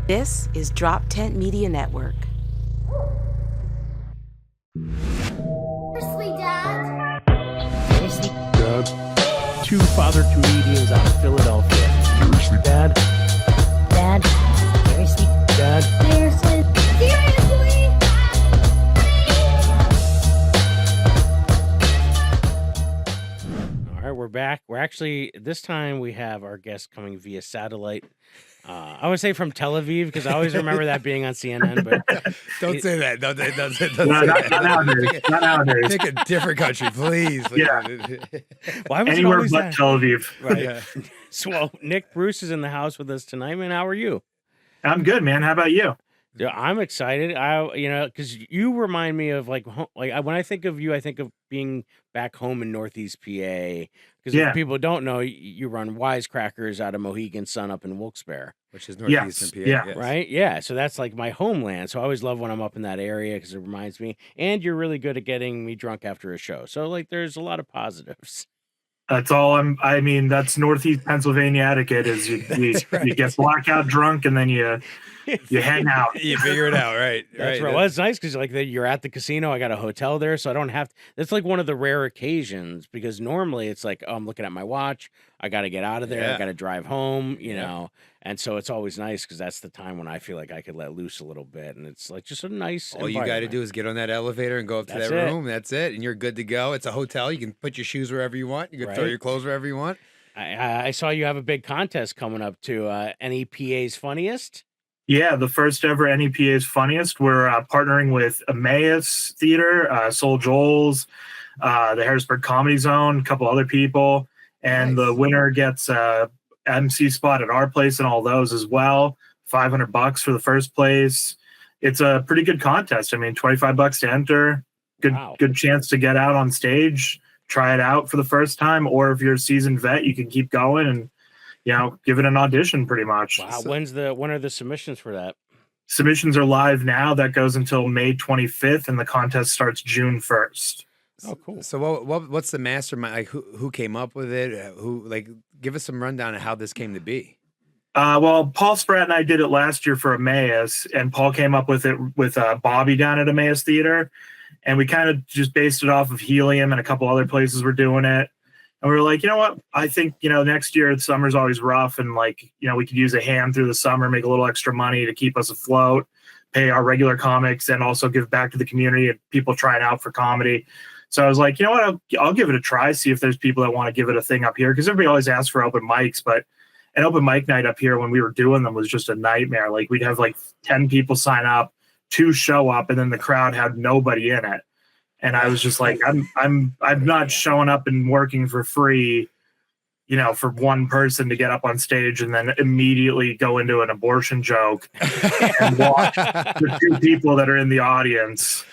This is Drop Tent Media Network. Seriously, Dad? Seriously, Dad? Two father comedians out of Philadelphia. Seriously, Dad? Dad? Seriously? Dad? Seriously? Seriously? All right, we're back. We're actually, this time we have our guest coming via satellite. I would say from Tel Aviv because I always remember that being on CNN. But Don't say that. Don't say No, that. not nowadays. Not nowadays. Pick a different country, please. Yeah. why was it Anywhere always but that? Tel Aviv. Right. Yeah. So, well, Nick Bruce is in the house with us tonight, man. How are you? I'm good, man. How about you? Yeah, I'm excited. Because you remind me of when I think of you, I think of being back home in Northeast PA. Because Yeah. if people don't know, you run Wisecrackers out of Mohegan Sun up in Wilkes-Barre. Which is northeastern PA. yeah. Yes. Right? Yeah. So that's like my homeland. So I always love when I'm up in that area because it reminds me. And you're really good at getting me drunk after a show. So there's a lot of positives. That's all I mean, that's Northeast Pennsylvania etiquette is you right. you get blackout drunk and then you hang out. You figure it out, right? That's right. right. Well, it's nice because you're at the casino. I got a hotel there, so I don't have. That's like one of the rare occasions because normally it's like, oh, I'm looking at my watch. I got to get out of there. Yeah. I got to drive home. You know, and so it's always nice because that's the time when I feel like I could let loose a little bit, and it's like just a nice. All you got to do is get on that elevator and go up to That's that it. room. That's it, and you're good to go. It's a hotel. You can put your shoes wherever you want. You can throw Right. your clothes wherever you want. I saw you have a big contest coming up too. NEPA's funniest. Yeah, the first ever NEPA's Funniest. We're partnering with Emmaus Theater, Soul Joel's, the Harrisburg Comedy Zone, a couple other people. And Nice. the winner gets a MC spot at our place and all those as well. $500 for the first place. It's a pretty good contest. I mean, $25 to enter. Wow. Good chance to get out on stage, try it out for the first time. Or if you're a seasoned vet, you can keep going and give it an audition pretty much. Wow. When are the submissions for that? Submissions are live now. That goes until May 25th, and the contest starts June 1st. Oh, cool. So what's the mastermind? Like who came up with it? Give us some rundown of how this came to be. Well, Paul Spratt and I did it last year for Emmaus, and Paul came up with it with Bobby down at Emmaus Theater, and we kind of just based it off of Helium and a couple other places were doing it. And we were like, you know what? I think, next year, summer's always rough. And we could use a hand through the summer, make a little extra money to keep us afloat, pay our regular comics, and also give back to the community and people trying out for comedy. So I was like, you know what? I'll give it a try, see if there's people that want to give it a thing up here. Because everybody always asks for open mics, but an open mic night up here when we were doing them was just a nightmare. Like we'd have 10 people sign up, 2 show up, and then the crowd had nobody in it. And I was just like, I'm not showing up and working for free, for one person to get up on stage and then immediately go into an abortion joke and watch the 2 people that are in the audience,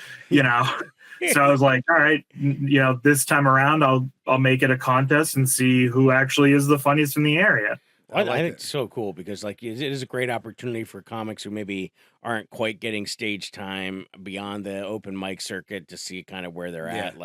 So I was like, all right, this time around, I'll make it a contest and see who actually is the funniest in the area. I think it's so cool because it is a great opportunity for comics who maybe aren't quite getting stage time beyond the open mic circuit to see kind of where they're at.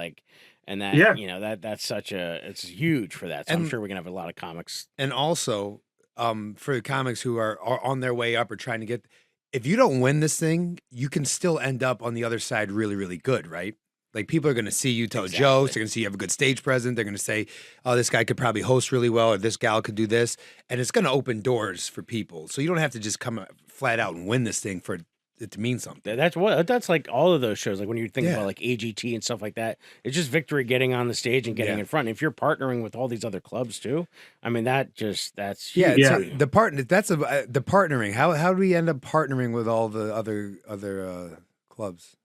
And that, it's huge for that. So I'm sure we're going to have a lot of comics. And also for the comics who are on their way up or trying to get, if you don't win this thing, you can still end up on the other side really, really good, right? Like people are going to see you tell jokes. They're going to see you have a good stage presence. They're going to say, oh, this guy could probably host really well, or this gal could do this. And it's going to open doors for people. So you don't have to just come flat out and win this thing for it to mean something. That's like all of those shows. Like when you think about like AGT and stuff like that, it's just victory getting on the stage and getting in front. If you're partnering with all these other clubs too, I mean, that's huge. The partnering. How do we end up partnering with all the other clubs?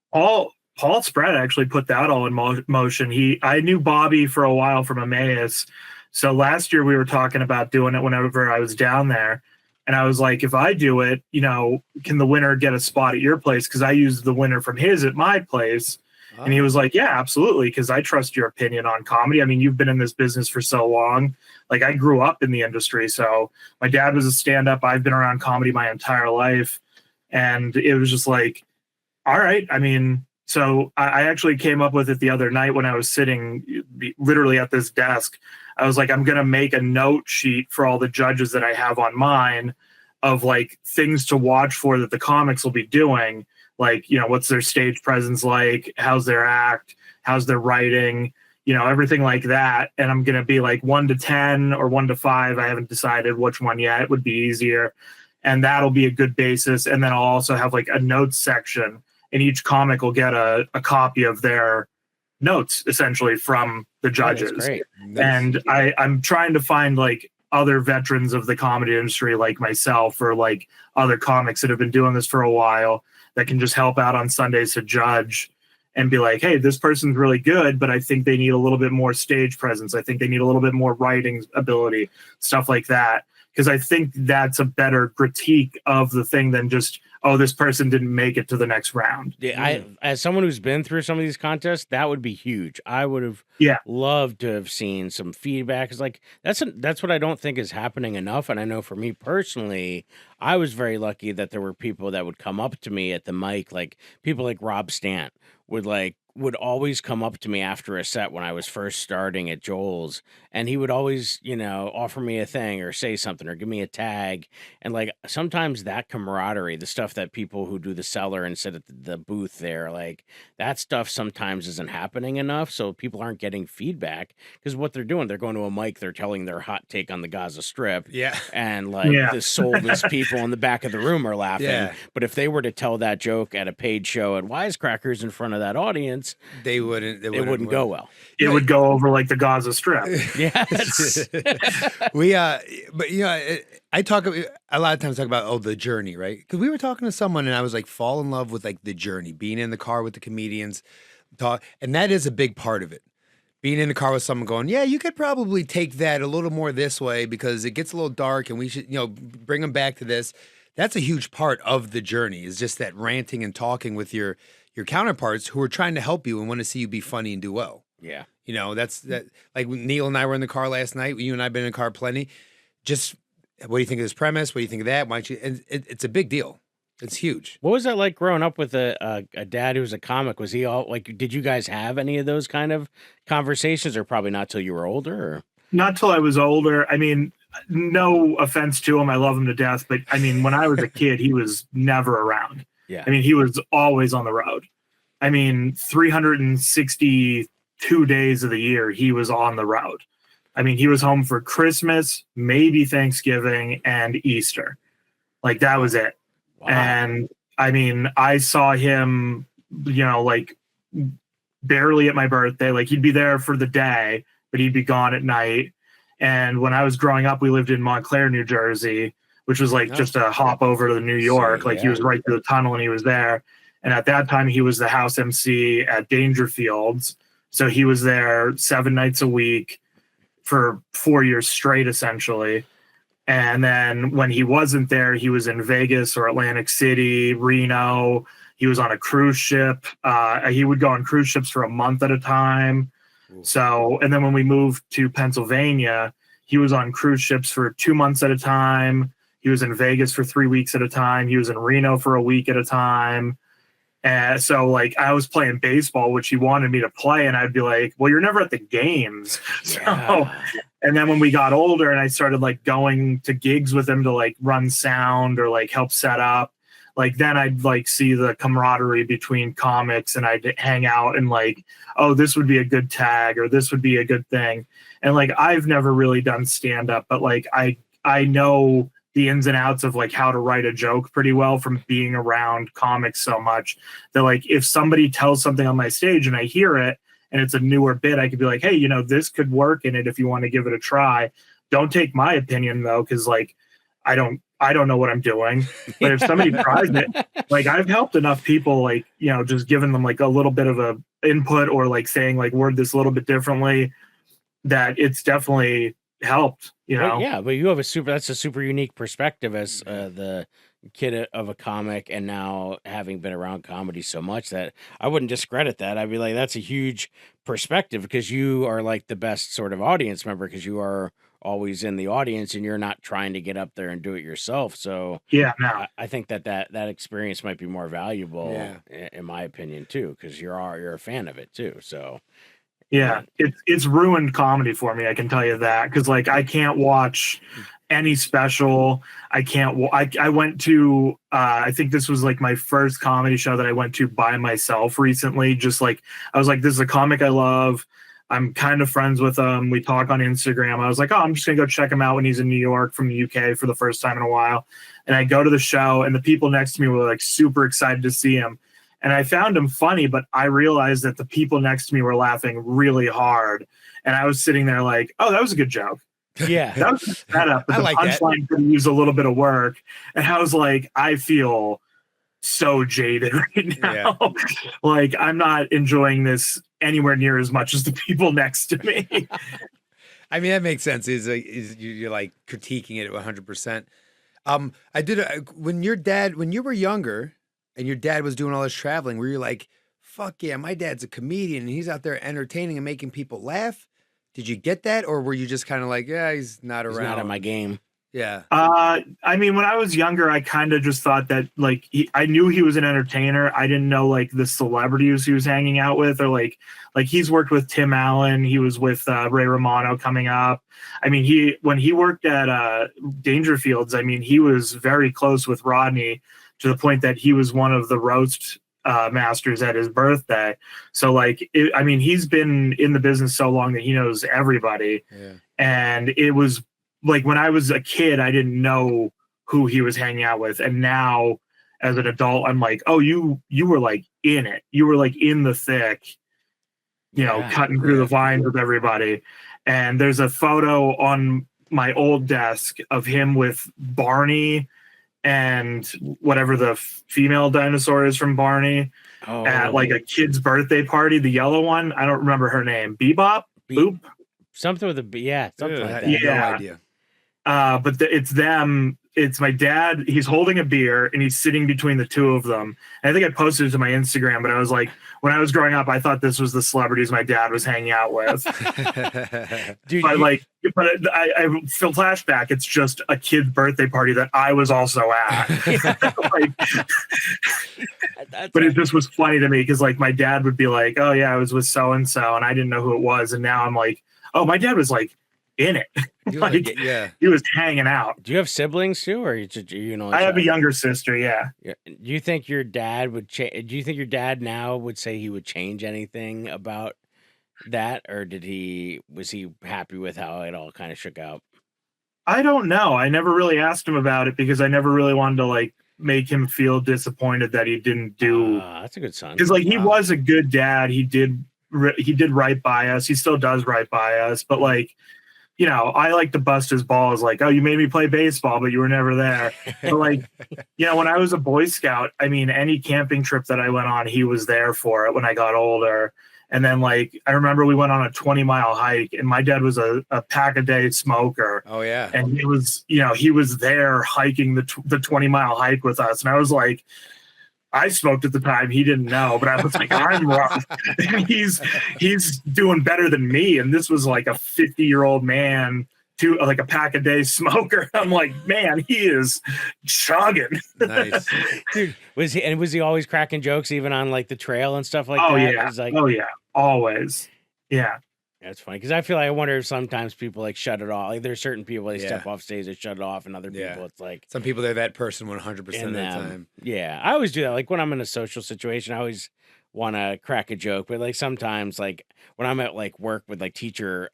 Paul Spratt actually put that all in motion. I knew Bobby for a while from Emmaus. So last year we were talking about doing it whenever I was down there. And I was like, if I do it, can the winner get a spot at your place? Because I used the winner from his at my place. Oh. And he was like, yeah, absolutely. Because I trust your opinion on comedy. I mean, you've been in this business for so long. Like I grew up in the industry. So my dad was a stand-up. I've been around comedy my entire life. And it was just like, all right. I mean, so I actually came up with it the other night when I was sitting literally at this desk. I was like, I'm going to make a note sheet for all the judges that I have on mine of like things to watch for that the comics will be doing. Like, what's their stage presence like? How's their act? How's their writing? Everything like that. And I'm going to be like 1 to 10 or 1 to 5. I haven't decided which one yet. It would be easier. And that'll be a good basis. And then I'll also have like a notes section, and each comic will get a copy of their notes essentially from the judges. Great. And I'm trying to find like other veterans of the comedy industry like myself, or like other comics that have been doing this for a while, that can just help out on Sundays to judge and be like, hey, this person's really good, but I think they need a little bit more stage presence. I think they need a little bit more writing ability, stuff like that. Because I think that's a better critique of the thing than just, oh, this person didn't make it to the next round. Yeah, as someone who's been through some of these contests, that would be huge. I would have loved to have seen some feedback. It's like that's what I don't think is happening enough. And I know for me personally, I was very lucky that there were people that would come up to me at the mic, like people like Rob Stant would always come up to me after a set when I was first starting at Joel's, and he would always, offer me a thing or say something or give me a tag. And like sometimes that camaraderie, the stuff that people who do the cellar and sit at the booth there, like that stuff sometimes isn't happening enough. So people aren't getting feedback, because what they're doing, they're going to a mic, they're telling their hot take on the Gaza Strip. Yeah. And like the soulless people in the back of the room are laughing. Yeah. But if they were to tell that joke at a paid show at Wisecrackers in front of that audience, it wouldn't go well. It would go over like the Gaza Strip. Yes. I talk a lot of times about the journey, right? Because we were talking to someone and I was like, fall in love with like the journey, being in the car with the comedians, and that is a big part of it. Being in the car with someone going, yeah, you could probably take that a little more this way because it gets a little dark, and we should, bring them back to this. That's a huge part of the journey, is just that ranting and talking with your counterparts who are trying to help you and want to see you be funny and do well. Yeah. That's that. Like Neil and I were in the car last night. You and I have been in the car plenty. Just, what do you think of this premise? What do you think of that? Why don't you? And it's a big deal. It's huge. What was that like growing up with a dad who was a comic? Was he all like, did you guys have any of those kind of conversations, or probably not till you were older? Or? Not till I was older. I mean, no offense to him. I love him to death. But I mean, when I was a kid, he was never around. Yeah. I mean, he was always on the road. I mean, 362 days of the year, he was on the road. I mean, he was home for Christmas, maybe Thanksgiving, and Easter. Like, that was it. Wow. And I mean, I saw him, like barely at my birthday. Like, he'd be there for the day, but he'd be gone at night. And when I was growing up, we lived in Montclair, New Jersey, which was like just a hop over to New York. He was right through the tunnel and he was there. And at that time, he was the house MC at Dangerfields. So he was there 7 nights a week for 4 years straight, essentially. And then when he wasn't there, he was in Vegas or Atlantic City, Reno. He was on a cruise ship. He would go on cruise ships for a month at a time. So, and then when we moved to Pennsylvania, he was on cruise ships for 2 months at a time. He was in Vegas for 3 weeks at a time. He was in Reno for a week at a time. And so, like, I was playing baseball, which he wanted me to play, and I'd be like, well, you're never at the games. Yeah. So, and then when we got older and I started, like, going to gigs with him to, like, run sound or, like, help set up, like, then I'd, like, see the camaraderie between comics, and I'd hang out and, like, oh, this would be a good tag, or this would be a good thing. And, like, I've never really done stand-up, but, like, I know the ins and outs of like how to write a joke pretty well from being around comics so much that, like, if somebody tells something on my stage and I hear it and it's a newer bit, I could be like, hey, this could work in it if you want to give it a try. Don't take my opinion though, because like I don't know what I'm doing. But if somebody tries it, like, I've helped enough people, like, just giving them like a little bit of a input or like saying like word this a little bit differently, that it's definitely helped. Well, yeah, but you have that's a super unique perspective as the kid of a comic, and now having been around comedy so much that I wouldn't discredit that. I'd be like, that's a huge perspective, because you are like the best sort of audience member, because you are always in the audience and you're not trying to get up there and do it yourself. So yeah, no. I think that experience might be more valuable, in my opinion, too, because you're a fan of it too. So. Yeah, it's ruined comedy for me, I can tell you that, because like I can't watch any special. I can't. I went to. I think this was like my first comedy show that I went to by myself recently. Just like I was like, this is a comic I love. I'm kind of friends with him. We talk on Instagram. I was like, oh, I'm just gonna go check him out when he's in New York from the UK for the first time in a while. And I go to the show, and the people next to me were like super excited to see him. And I found him funny, but I realized that the people next to me were laughing really hard. And I was sitting there like, oh, that was a good joke. Yeah. That was a setup, but the like that. punchline could use a little bit of work. And I was like, I feel so jaded right now. Yeah. Like, I'm not enjoying this anywhere near as much as the people next to me. I mean, that makes sense. You're like critiquing it 100%. I did when you were younger and your dad was doing all this traveling, were you like, fuck yeah, my dad's a comedian and he's out there entertaining and making people laugh? Did you get that? Or were you just kind of like, yeah, he's not around. He's not in my game. Yeah. I mean, when I was younger, I kind of just thought that like I knew he was an entertainer. I didn't know like the celebrities he was hanging out with, or like he's worked with Tim Allen. He was with Ray Romano coming up. I mean, when he worked at Dangerfields, I mean, he was very close with Rodney to the point that he was one of the roast masters at his birthday. So like, I mean, he's been in the business so long that he knows everybody. Yeah. And it was like when I was a kid, I didn't know who he was hanging out with. And now as an adult, I'm like, oh, you were like in it. You were like in the thick, cutting through the vines with everybody. And there's a photo on my old desk of him with Barney and whatever the female dinosaur is from Barney at like a kid's birthday party, the yellow one. I don't remember her name. Bebop? Boop? Something with something like that. No idea. But it's them. It's my dad. He's holding a beer and he's sitting between the two of them. And I think I posted it to my Instagram, but I was like, when I was growing up, I thought this was the celebrities my dad was hanging out with. Dude, but I feel flashback. It's just a kid's birthday party that I was also at. But it just was funny to me because like my dad would be like, oh yeah, I was with so-and-so and I didn't know who it was. And now I'm like, oh, my dad was like in it. Like, yeah. He was hanging out. Do you have siblings too, or I have a younger sister. Yeah. Do you think your dad would change? Do you think your dad now would say he would change anything about that, or was he happy with how it all kind of shook out? I don't know. I never really asked him about it because I never really wanted to like make him feel disappointed that he didn't do. That's a good son. Because like he was a good dad. He did right by us. He still does right by us. But like, I like to bust his balls. Like, oh, you made me play baseball, but you were never there. But like, when I was a Boy Scout, I mean, any camping trip that I went on, he was there for it when I got older. And then like, I remember we went on a 20-mile hike and my dad was a pack-a-day smoker. Oh yeah. And he was, he was there hiking the 20-mile hike with us. And I was like, I smoked at the time. He didn't know, but I was like, I'm rough. And he's doing better than me. And this was like a 50-year-old man, like a pack-a-day smoker. I'm like, man, he is chugging. Nice. Dude, was he always cracking jokes even on like the trail and stuff like that? Yeah. Like, oh yeah. Always. Yeah. That's funny because I feel like I wonder if sometimes people like shut it off. Like there's certain people they step off stage they shut it off, and other people it's like some people they're that person 100% of the time. Yeah, I always do that. Like when I'm in a social situation, I always want to crack a joke, but like sometimes like when I'm at like work with like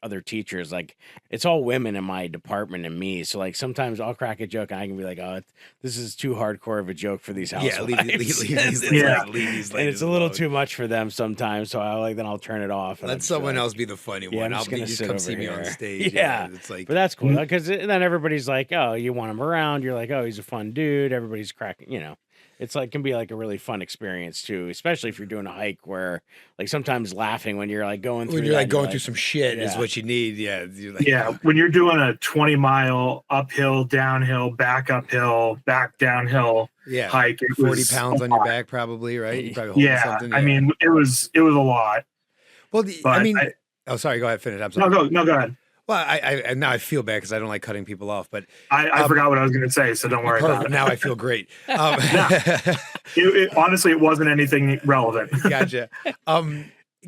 other teachers, like it's all women in my department and me. So like sometimes I'll crack a joke and I can be like, oh, this is too hardcore of a joke for these housewives. Leave these and it's a little too much for them sometimes. So then I'll turn it off. Let someone else be the funny one. I'll just come see me on stage. Yeah. It's like, but that's cool because then everybody's like, oh, you want him around. You're like, oh, he's a fun dude. Everybody's cracking, It's like can be like a really fun experience too, especially if you're doing a hike where like sometimes laughing when you're like going through through some shit is what you need. Yeah. When you're doing a 20-mile uphill, downhill, back uphill, back downhill hike. 40 pounds on your back probably, right? You probably holding something. I mean, it was a lot. Well, sorry, go ahead, finish. I'm sorry. No, go ahead. Well, I now I feel bad because I don't like cutting people off, but I forgot what I was going to say, so don't worry about it. Now I feel great. Honestly, it wasn't anything relevant. Gotcha.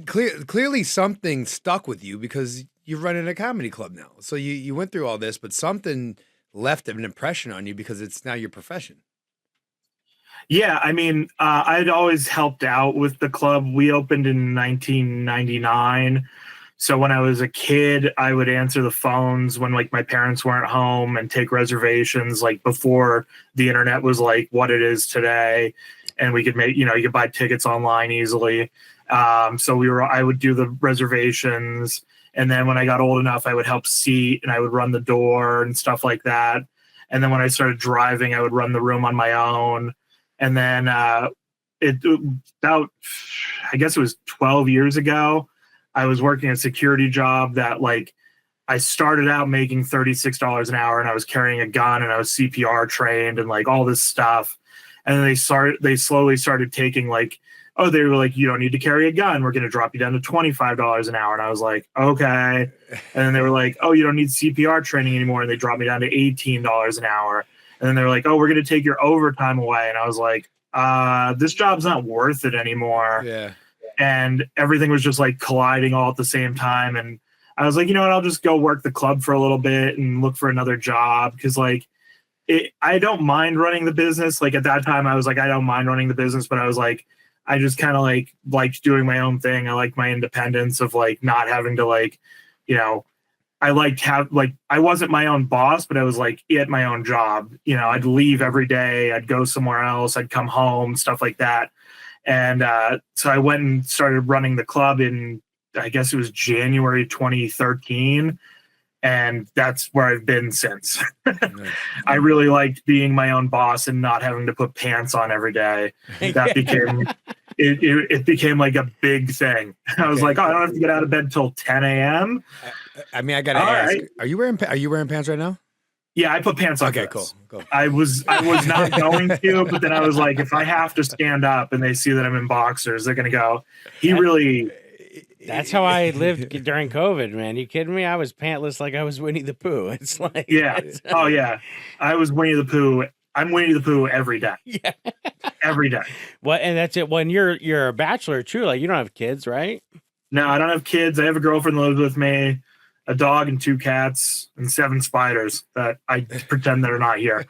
Clearly something stuck with you because you're running a comedy club now. So you went through all this, but something left an impression on you because it's now your profession. Yeah, I mean, I'd always helped out with the club. We opened in 1999. So when I was a kid, I would answer the phones when like my parents weren't home and take reservations like before the internet was like what it is today. And we could make, you could buy tickets online easily. So I would do the reservations. And then when I got old enough, I would help seat and I would run the door and stuff like that. And then when I started driving, I would run the room on my own. And then I guess it was 12 years ago, I was working a security job that like I started out making $36 an hour and I was carrying a gun and I was CPR trained and like all this stuff. And then they slowly started taking like, oh, they were like, you don't need to carry a gun. We're going to drop you down to $25 an hour. And I was like, okay. And then they were like, oh, you don't need CPR training anymore. And they dropped me down to $18 an hour. And then they were like, oh, we're going to take your overtime away. And I was like, this job's not worth it anymore. Yeah. And everything was just like colliding all at the same time. And I was like, you know what, I'll just go work the club for a little bit and look for another job. Cause like I don't mind running the business. Like at that time I was like, I don't mind running the business, but I was like, I just kind of like liked doing my own thing. I like my independence of like not having to like, I wasn't my own boss, but I was like at my own job. I'd leave every day. I'd go somewhere else. I'd come home, stuff like that. And so I went and started running the club in, I guess it was January 2013. And that's where I've been since. I really liked being my own boss and not having to put pants on every day. That became it became like a big thing. I was like, oh, I don't have to get out of bed till 10 a.m. I mean, I gotta ask, right. Are you wearing pants right now? Yeah, I put pants on. Okay, cool. I was not going to, but then I was like, if I have to stand up and they see that I'm in boxers, they're gonna go, That's how I lived during COVID, man. You kidding me? I was pantless like I was Winnie the Pooh. It's like, yeah. Oh yeah. I was Winnie the Pooh. I'm Winnie the Pooh every day. Yeah. Every day. Well, and that's it. When you're a bachelor too, like you don't have kids, right? No, I don't have kids. I have a girlfriend that lives with me, a dog and 2 cats and 7 spiders that I pretend that are not here.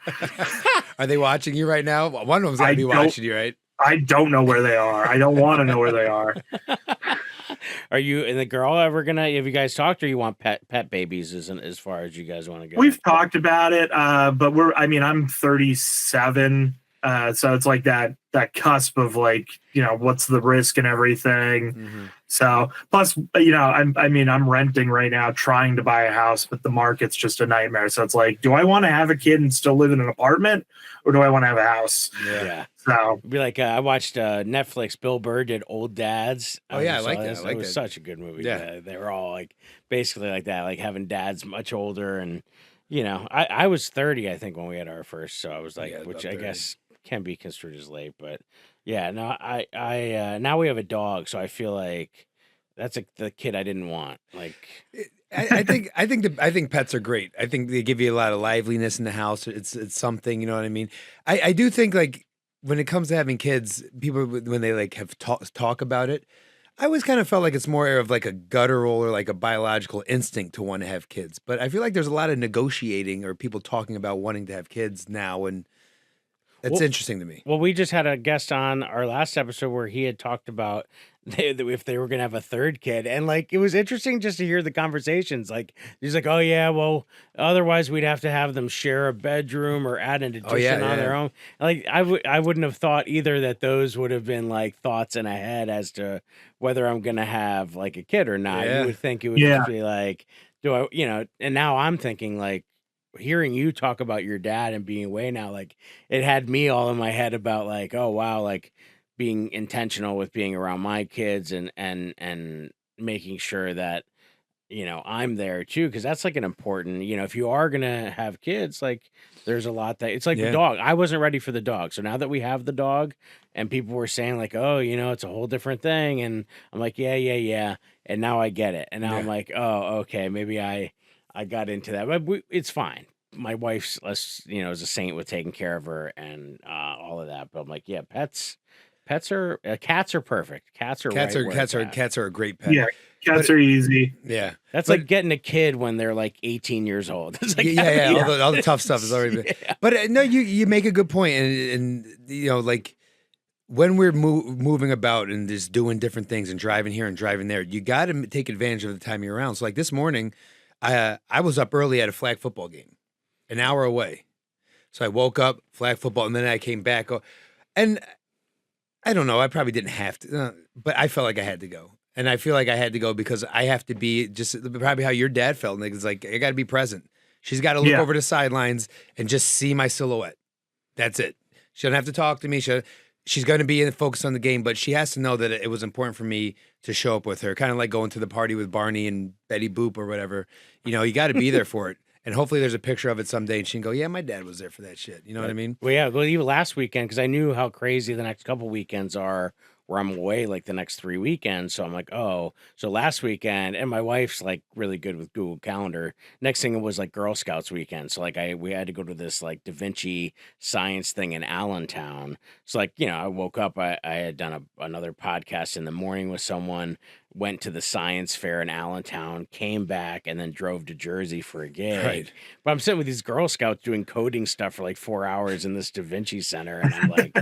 Are they watching you right now? One of them's gotta be watching you, right? I don't know where they are. I don't want to know where they are. Are you and the girl ever gonna? Have you guys talked, or you want pet babies? Isn't as far as you guys want to go? We've talked about it, but I'm 37, so it's like that cusp of like what's the risk and everything. Mm-hmm. So plus I'm renting right now, trying to buy a house, but the market's just a nightmare. So it's like, do I want to have a kid and still live in an apartment, or do I want to have a house? Yeah. So be like, I watched Netflix. Bill Burr did Old Dads. Oh yeah, I like that. It was such a good movie. Yeah, they were all like basically like that, like having dads much older, and I was 30, I think, when we had our first. So I was like, which I guess can be construed as late, but yeah, no, I now we have a dog, so I feel like that's the kid I didn't want. Like, I think pets are great. I think they give you a lot of liveliness in the house. It's something, you know what I mean? I do think like when it comes to having kids, people when they like have talk about it, I always kind of felt like it's more of like a guttural or like a biological instinct to want to have kids. But I feel like there's a lot of negotiating or people talking about wanting to have kids now, and that's interesting to me. Well, we just had a guest on our last episode where he had talked about if they were going to have a third kid. And like, it was interesting just to hear the conversations. Like, he's like, oh yeah, well, otherwise we'd have to have them share a bedroom or add an addition on their own. Like I wouldn't have thought either that those would have been like thoughts in a head as to whether I'm going to have like a kid or not. You would think it would just be like, do I, and now I'm thinking like, hearing you talk about your dad and being away now, like it had me all in my head about like, oh wow, like being intentional with being around my kids and making sure that I'm there too, because that's like an important, if you are gonna have kids, like there's a lot that it's like the dog. I wasn't ready for the dog, so now that we have the dog and people were saying like, oh, it's a whole different thing, and I'm like, yeah, and now I get it, and now I'm like, oh, okay, maybe I got into that, but it's fine. My wife's is a saint with taking care of her and all of that. But I'm like, yeah, pets Cats are perfect. Cats are a great pet. Yeah, cats are easy. Yeah, that's like getting a kid when they're like 18 years old. It's like all the tough stuff is already. But no, you make a good point, and you know, like when we're moving about and just doing different things and driving here and driving there, you got to take advantage of the time you're around. So like this morning, I was up early at a flag football game, an hour away. So I woke up, flag football, and then I came back, and I don't know. I probably didn't have to, but I felt like I had to go. And I feel like I had to go because I have to be just probably how your dad felt. Like, it's like, I got to be present. She's got to look over the sidelines and just see my silhouette. That's it. She doesn't have to talk to me. She's going to be focused on the game, but she has to know that it was important for me to show up with her. Kind of like going to the party with Barney and Betty Boop or whatever. You know, you got to be there for it. And hopefully there's a picture of it someday and she can go, yeah, my dad was there for that shit. You know what I mean? Well, yeah. Well, even last weekend, because I knew how crazy the next couple weekends are where I'm away like the next 3 weekends. So I'm like, oh, so last weekend, and my wife's like really good with Google Calendar. Next thing it was like Girl Scouts weekend. So like we had to go to this like Da Vinci science thing in Allentown. So like, you know, I woke up, I had done another podcast in the morning with someone, went to the science fair in Allentown, came back, and then drove to Jersey for a gig. Right. But I'm sitting with these Girl Scouts doing coding stuff for like 4 hours in this Da Vinci Center, and I'm like,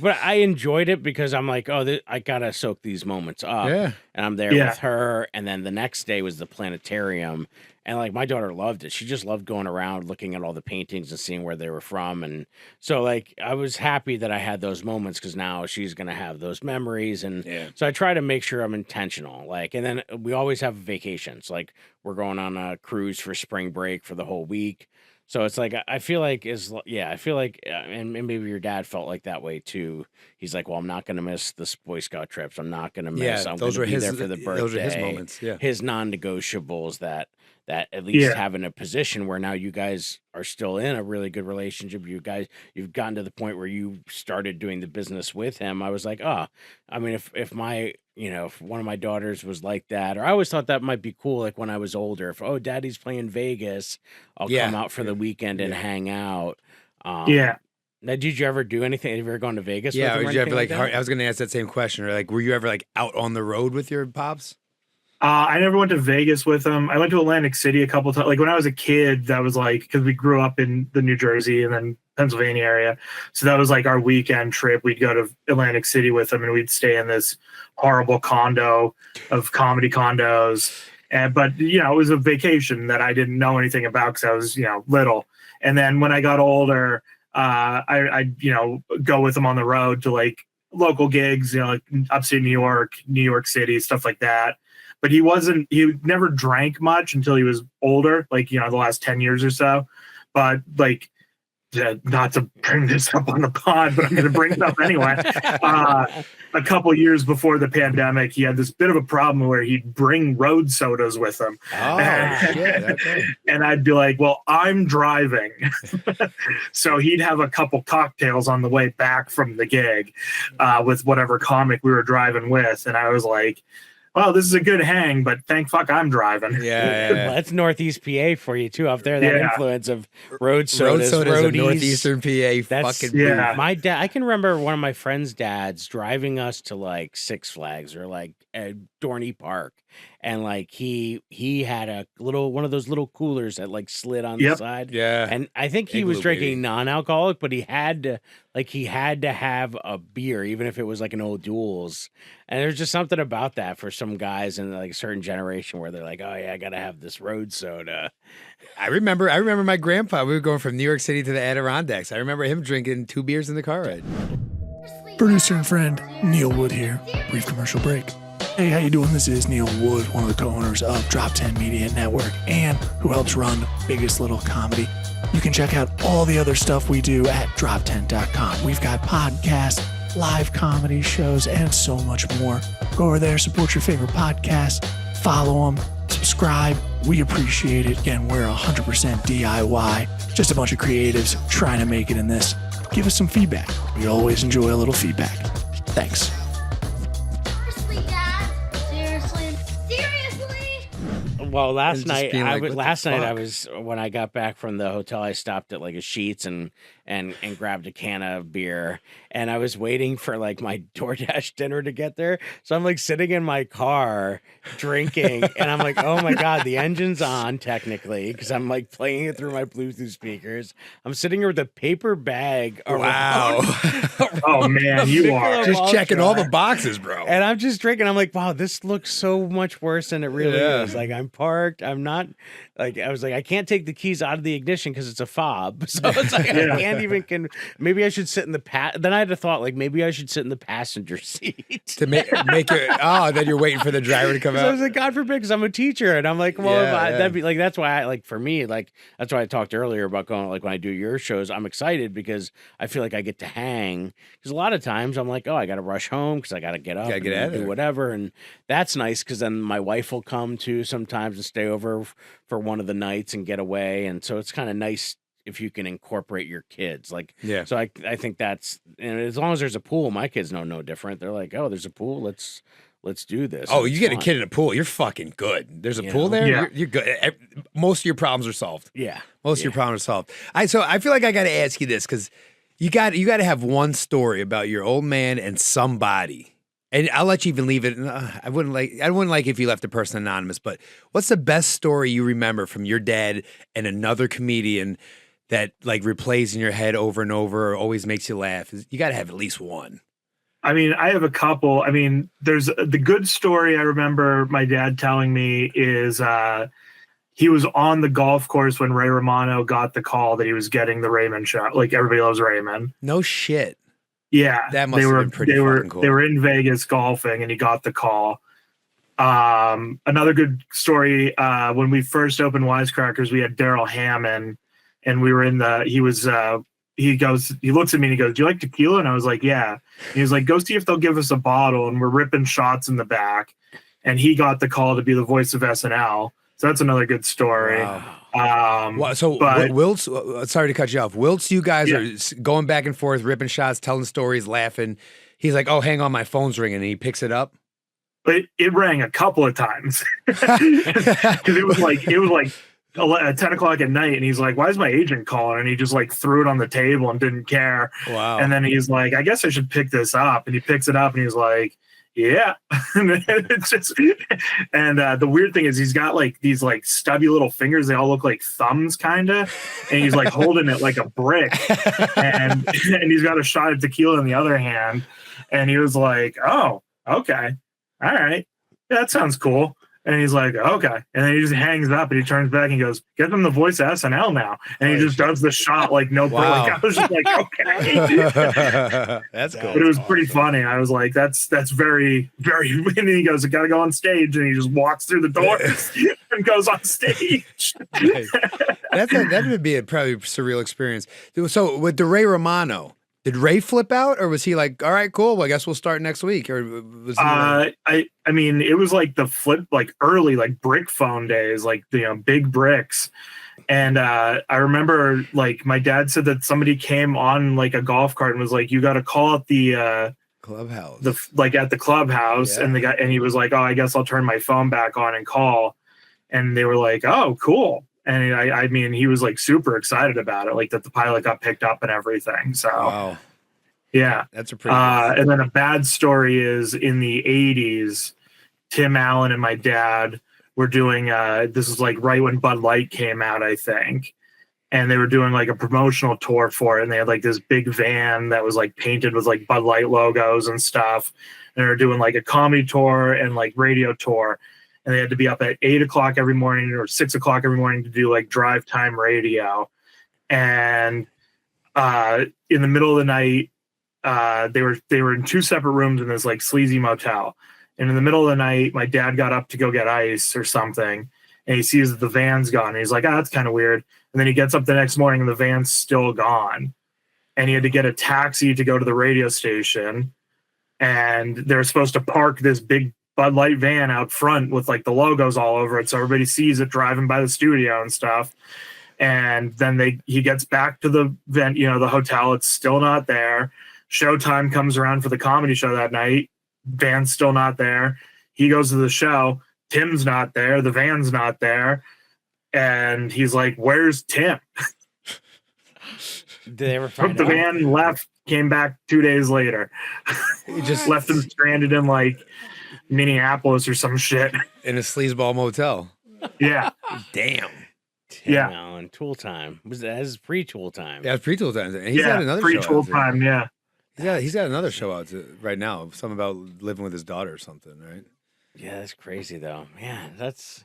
but I enjoyed it because I'm like, oh, I gotta soak these moments up. Yeah. And I'm there with her, and then the next day was the planetarium. And like my daughter loved it. She just loved going around looking at all the paintings and seeing where they were from. And so like I was happy that I had those moments because now she's gonna have those memories. And so I try to make sure I'm intentional. Like, and then we always have vacations. Like we're going on a cruise for spring break for the whole week. So it's like I feel like and maybe your dad felt like that way too. He's like, well, I'm not going to miss the Boy Scout trips. I'm not going to miss. I'm going to be there for the birthday. Those are his moments. Yeah, his non-negotiables that at least having a position where now you guys are still in a really good relationship. You've gotten to the point where you started doing the business with him. I was like, oh, I mean, if one of my daughters was like that, or I always thought that might be cool. Like when I was older, if daddy's playing Vegas, I'll come out for the weekend and hang out. Now, did you ever do anything? Have you ever gone to Vegas? Yeah, with did you ever I was going to ask that same question. Or like, were you ever like out on the road with your pops? I never went to Vegas with them. I went to Atlantic City a couple times. Like when I was a kid, that was like, because we grew up in the New Jersey and then Pennsylvania area. So that was like our weekend trip. We'd go to Atlantic City with them and we'd stay in this horrible condo of comedy condos. But it was a vacation that I didn't know anything about because I was, little. And then when I got older, I go with them on the road to like local gigs, like upstate New York City, stuff like that. But he never drank much until he was older, like, the last 10 years or so. But like, not to bring this up on the pod, but I'm going to bring it up anyway. A couple years before the pandemic, he had this bit of a problem where he'd bring road sodas with him. Oh, shit. And I'd be like, well, I'm driving. So he'd have a couple cocktails on the way back from the gig with whatever comic we were driving with. And I was like, well, this is a good hang, but thank fuck I'm driving. Yeah. Well, that's Northeast PA for you too, up there. That influence of road sodas, roadies. Northeastern PA. My dad. I can remember one of my friends' dads driving us to like Six Flags or like Dorney Park, and like he had one of those little coolers that like slid on the side. Yeah, and I think he was drinking non-alcoholic, but he had to have a beer, even if it was like an old Duels. And there's just something about that for some guys in like a certain generation where they're like, oh yeah, I gotta have this road soda. I remember my grandpa. We were going from New York City to the Adirondacks. I remember him drinking 2 beers in the car ride. Producer and friend Neil Wood here. Brief commercial break. Hey, how you doing? This is Neil Wood, one of the co-owners of Drop 10 Media Network and who helps run Biggest Little Comedy. You can check out all the other stuff we do at drop10.com. We've got podcasts, live comedy shows, and so much more. Go over there, support your favorite podcast, follow them, subscribe. We appreciate it. Again, we're 100% DIY, just a bunch of creatives trying to make it in this. Give us some feedback. We always enjoy a little feedback. Thanks. Seriously, Dad? Seriously? Well, last just night being like, what the last night I fuck? was when I got back from the hotel, I stopped at like a Sheetz and grabbed a can of beer, and I was waiting for like my DoorDash dinner to get there. So I'm like sitting in my car drinking, and I'm like, oh my god, the engine's on technically because I'm like playing it through my Bluetooth speakers. I'm sitting here with a paper bag. Wow. Oh man, you are Just checking all the boxes, bro. And I'm just drinking. I'm like, wow, this looks so much worse than it really is. Like, I'm parked. I'm not, like, I was like, I can't take the keys out of the ignition because it's a fob. So it's like, I can't even, maybe I should sit in the Then I had a thought, like, maybe I should sit in the passenger seat. To make it, then you're waiting for the driver to come So out. I was like, God forbid, because I'm a teacher. And I'm like, well, that'd be like, that's why for me, like, that's why I talked earlier about going, like, when I do your shows, I'm excited because I feel like I get to hang. Because a lot of times I'm like, oh, I got to rush home because I got to get up Gotta get out of do there. whatever. And that's nice because then my wife will come too sometimes and stay over for one of the nights and get away. And so it's kind of nice if you can incorporate your kids. Like, Yeah. So I think that's, and as long as there's a pool, my kids know no different. They're like, oh, there's a pool. Let's do this. Oh, And you it's get a fun. kid in a pool, you're fucking good. There's a You pool know? there, Yeah. you're good. Most of your problems are solved. Yeah. Most of your problems are solved. So I feel like I got to ask you this because you got to have one story about your old man and somebody. And I'll let you even leave it. I wouldn't like if you left the person anonymous. But what's the best story you remember from your dad and another comedian that like replays in your head over and over, or always makes you laugh? You got to have at least one. I mean, I have a couple. I mean, there's the good story I remember my dad telling me is he was on the golf course when Ray Romano got the call that he was getting the Raymond shot. Like, everybody loves Raymond. No shit. Yeah, That must have been pretty fucking cool. They were in Vegas golfing, and he got the call. Another good story. When we first opened Wisecrackers, we had Darrell Hammond, and we were in the. He was. He looks at me and he goes, "Do you like tequila?" And I was like, "Yeah." And he was like, "Go see if they'll give us a bottle." And we're ripping shots in the back, and he got the call to be the voice of SNL. So that's another good story. Wow. So Wilt's, sorry to cut you off. Wilt's, you guys are going back and forth, ripping shots, telling stories, laughing. He's like, "Oh, hang on, my phone's ringing," and he picks it up. But it rang a couple of times because it was like 10 o'clock at night, and he's like, "Why is my agent calling?" And he just like threw it on the table and didn't care. Wow. And then he's like, "I guess I should pick this up." And he picks it up and he's like, "Yeah." And it's just, and the weird thing is he's got like these like stubby little fingers. They all look like thumbs kind of. And he's like holding it like a brick. And he's got a shot of tequila in the other hand. And he was like, "Oh, okay. All right. Yeah, that sounds cool." And he's like, "Okay." And then he just hangs up and he turns back and he goes, "Get them the voice of SNL now." And he just does the shot like no break. Wow. I was just like, okay. That's cool. But it was pretty funny. I was like, that's very, very. And then he goes, "I gotta go on stage," and he just walks through the doors and goes on stage. That would be a probably surreal experience. So with the Ray Romano, did Ray flip out, or was he like, "All right, cool, well, I guess we'll start next week"? Or was he like, I mean, it was like the flip, like early, like brick phone days, like big bricks. And I remember like my dad said that somebody came on like a golf cart and was like, "You got to call at the clubhouse, at the clubhouse," Yeah. and he was like, "Oh, I guess I'll turn my phone back on and call." And they were like, "Oh, cool." And I mean, he was like super excited about it, like that the pilot got picked up and everything. So, wow, yeah, that's a pretty. and then a bad story is in the 80s, Tim Allen and my dad were doing, this is like right when Bud Light came out, I think. And they were doing like a promotional tour for it. And they had like this big van that was like painted with like Bud Light logos and stuff. And they were doing like a comedy tour and like radio tour. And they had to be up at 8 o'clock every morning or 6 o'clock every morning to do like drive time radio. And in the middle of the night, they were in two separate rooms in this like sleazy motel. And in the middle of the night, my dad got up to go get ice or something. And he sees that the van's gone. And he's like, "Ah, that's kind of weird." And then he gets up the next morning and the van's still gone. And he had to get a taxi to go to the radio station. And they're supposed to park this big Bud Light van out front with like the logos all over it, so everybody sees it driving by the studio and stuff. And then he gets back to the vent, the hotel. It's still not there. Showtime comes around for the comedy show that night. Van's still not there. He goes to the show. Tim's not there. The van's not there. And he's like, where's Tim? Did they ever Took find the out? van, left, came back 2 days later. He just Left him stranded in like Minneapolis or some shit. in a sleazeball motel. Yeah. Damn. Tim Yeah. Allen, Tool Time. Was that his pre-Tool Time? Yeah, it's pre-tool time. And he's Yeah. got another show. Pre-tool out, too. time. Yeah. He's got another show out right now. Something about living with his daughter or something, right? Yeah, that's crazy though. Man, that's.